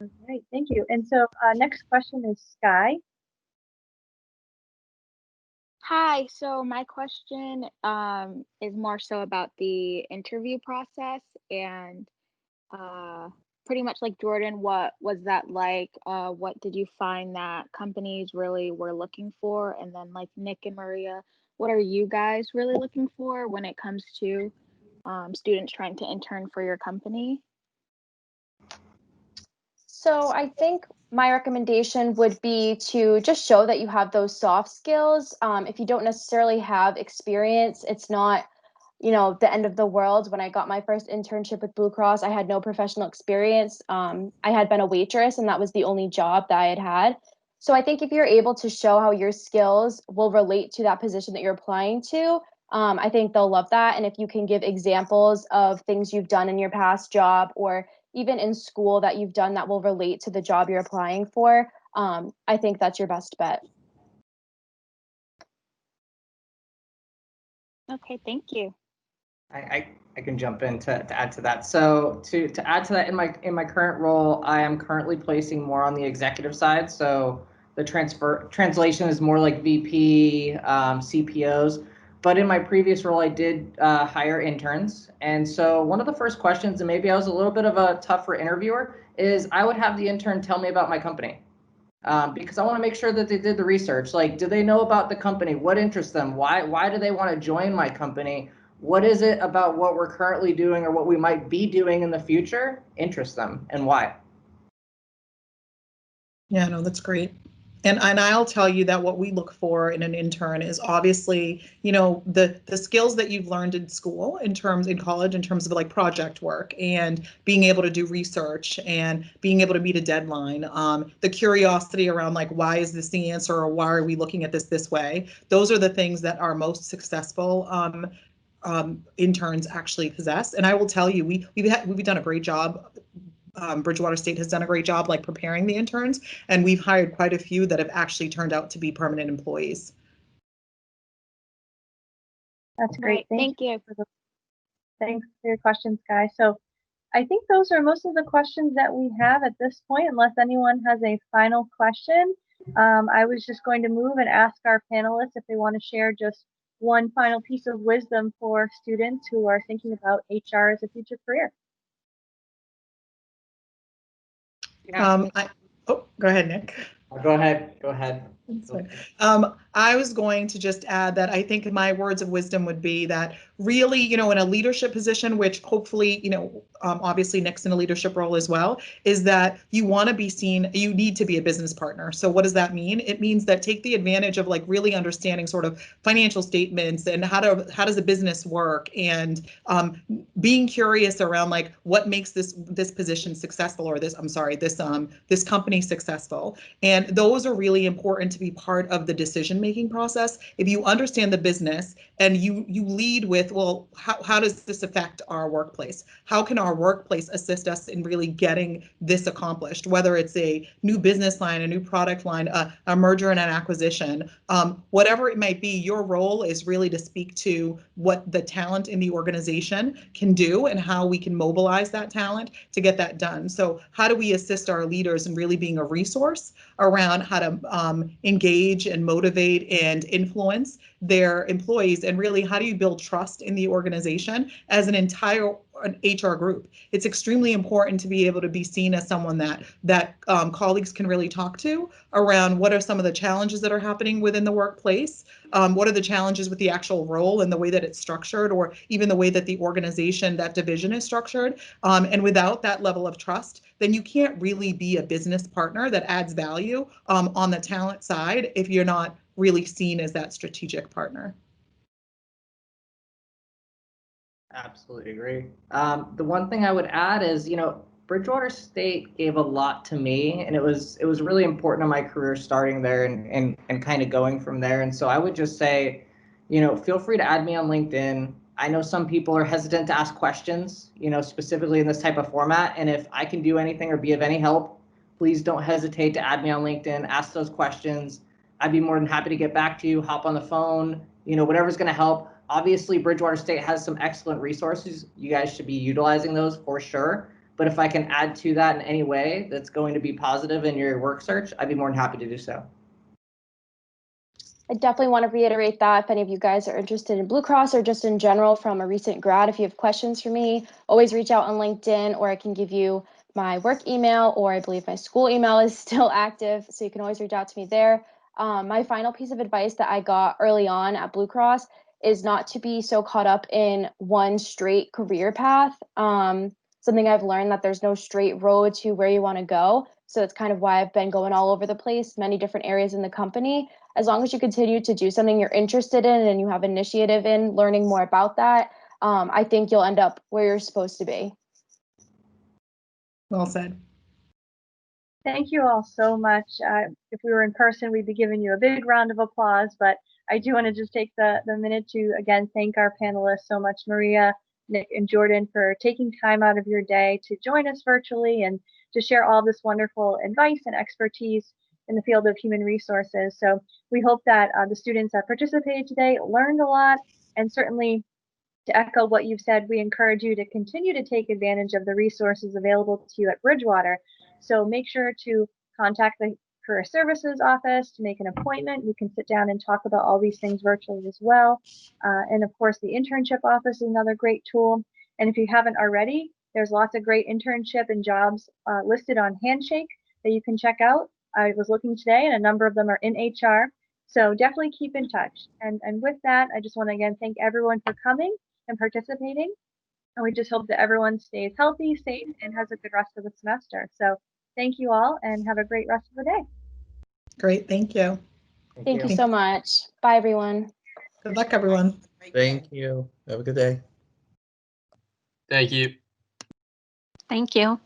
All right, thank you. And so next question is Sky. Hi, so my question is more so about the interview process and pretty much like Jordan, what was that like? What did you find that companies really were looking for? And then like Nick and Maria, what are you guys really looking for when it comes to students trying to intern for your company? So I think my recommendation would be to just show that you have those soft skills. If you don't necessarily have experience, it's not, you know, the end of the world. When I got my first internship with Blue Cross, I had no professional experience. I had been a waitress, and that was the only job that I had had. So I think if you're able to show how your skills will relate to that position that you're applying to, I think they'll love that. And if you can give examples of things you've done in your past job or even in school that you've done that will relate to the job you're applying for, I think that's your best bet. Okay, thank you. I can jump in to add to that. So to add to that, in my current role, I am currently placing more on the executive side. So the translation is more like VP, CPOs. But in my previous role, I did hire interns. And so one of the first questions, and maybe I was a little bit of a tougher interviewer, is I would have the intern tell me about my company. Because I want to make sure that they did the research. Like, do they know about the company? What interests them? Why do they want to join my company? What is it about what we're currently doing or what we might be doing in the future interests them, and why? Yeah, no, that's great. And I'll tell you that what we look for in an intern is obviously, the skills that you've learned in school in college in terms of like project work and being able to do research and being able to meet a deadline. The curiosity around like, why is this the answer, or why are we looking at this way? Those are the things that our most successful interns actually possess. And I will tell you, we've done a great job. Bridgewater State has done a great job like preparing the interns, and we've hired quite a few that have actually turned out to be permanent employees. That's great. Right. Thank you. Thanks for your questions, guys. So I think those are most of the questions that we have at this point, unless anyone has a final question. I was just going to move and ask our panelists if they want to share just one final piece of wisdom for students who are thinking about HR as a future career. Go ahead, Nick. Go ahead. I was going to just add that I think my words of wisdom would be that really, in a leadership position, which hopefully, obviously Nick's in a leadership role as well, is that you want to be seen, you need to be a business partner. So what does that mean? It means that take the advantage of like really understanding sort of financial statements and how does a business work, and being curious around like what makes this position successful, or this company successful. And those are really important to be part of the decision-making process. If you understand the business and you lead with, well, how does this affect our workplace? How can our workplace assist us in really getting this accomplished? Whether it's a new business line, a new product line, a merger and an acquisition, whatever it might be, your role is really to speak to what the talent in the organization can do and how we can mobilize that talent to get that done. So how do we assist our leaders in really being a resource around how to engage and motivate and influence their employees, and really how do you build trust in the organization as an entire HR group? It's extremely important to be able to be seen as someone that colleagues can really talk to around what are some of the challenges that are happening within the workplace, what are the challenges with the actual role and the way that it's structured, or even the way that the organization, that division is structured. And without that level of trust, then you can't really be a business partner that adds value on the talent side if you're not really seen as that strategic partner. Absolutely agree. The one thing I would add is, Bridgewater State gave a lot to me, and it was really important in my career starting there and kind of going from there. And so I would just say, feel free to add me on LinkedIn. I know some people are hesitant to ask questions, specifically in this type of format. And if I can do anything or be of any help, please don't hesitate to add me on LinkedIn, ask those questions. I'd be more than happy to get back to you, hop on the phone, whatever's going to help. Obviously, Bridgewater State has some excellent resources. You guys should be utilizing those for sure. But if I can add to that in any way that's going to be positive in your work search, I'd be more than happy to do so. I definitely want to reiterate that if any of you guys are interested in Blue Cross or just in general from a recent grad, if you have questions for me, always reach out on LinkedIn, or I can give you my work email, or I believe my school email is still active, so you can always reach out to me there. My final piece of advice that I got early on at Blue Cross is not to be so caught up in one straight career path. Something I've learned that there's no straight road to where you want to go. So it's kind of why I've been going all over the place, many different areas in the company. As long as you continue to do something you're interested in and you have initiative in learning more about that, I think you'll end up where you're supposed to be. Well said. Thank you all so much. If we were in person, we'd be giving you a big round of applause, but I do want to just take the minute to, again, thank our panelists so much, Maria, Nick, and Jordan, for taking time out of your day to join us virtually and to share all this wonderful advice and expertise in the field of human resources. So we hope that the students that participated today learned a lot, and certainly to echo what you've said, we encourage you to continue to take advantage of the resources available to you at Bridgewater. So make sure to contact the Career Services office to make an appointment. You can sit down and talk about all these things virtually as well. And of course, the internship office is another great tool. And if you haven't already, there's lots of great internship and jobs listed on Handshake that you can check out. I was looking today and a number of them are in HR. So definitely keep in touch. And with that, I just want to again thank everyone for coming and participating. And we just hope that everyone stays healthy, safe, and has a good rest of the semester. So thank you all and have a great rest of the day. Great, thank you. Thank you so much. Bye, everyone. Good luck, everyone. Thank you. Have a good day. Thank you. Thank you.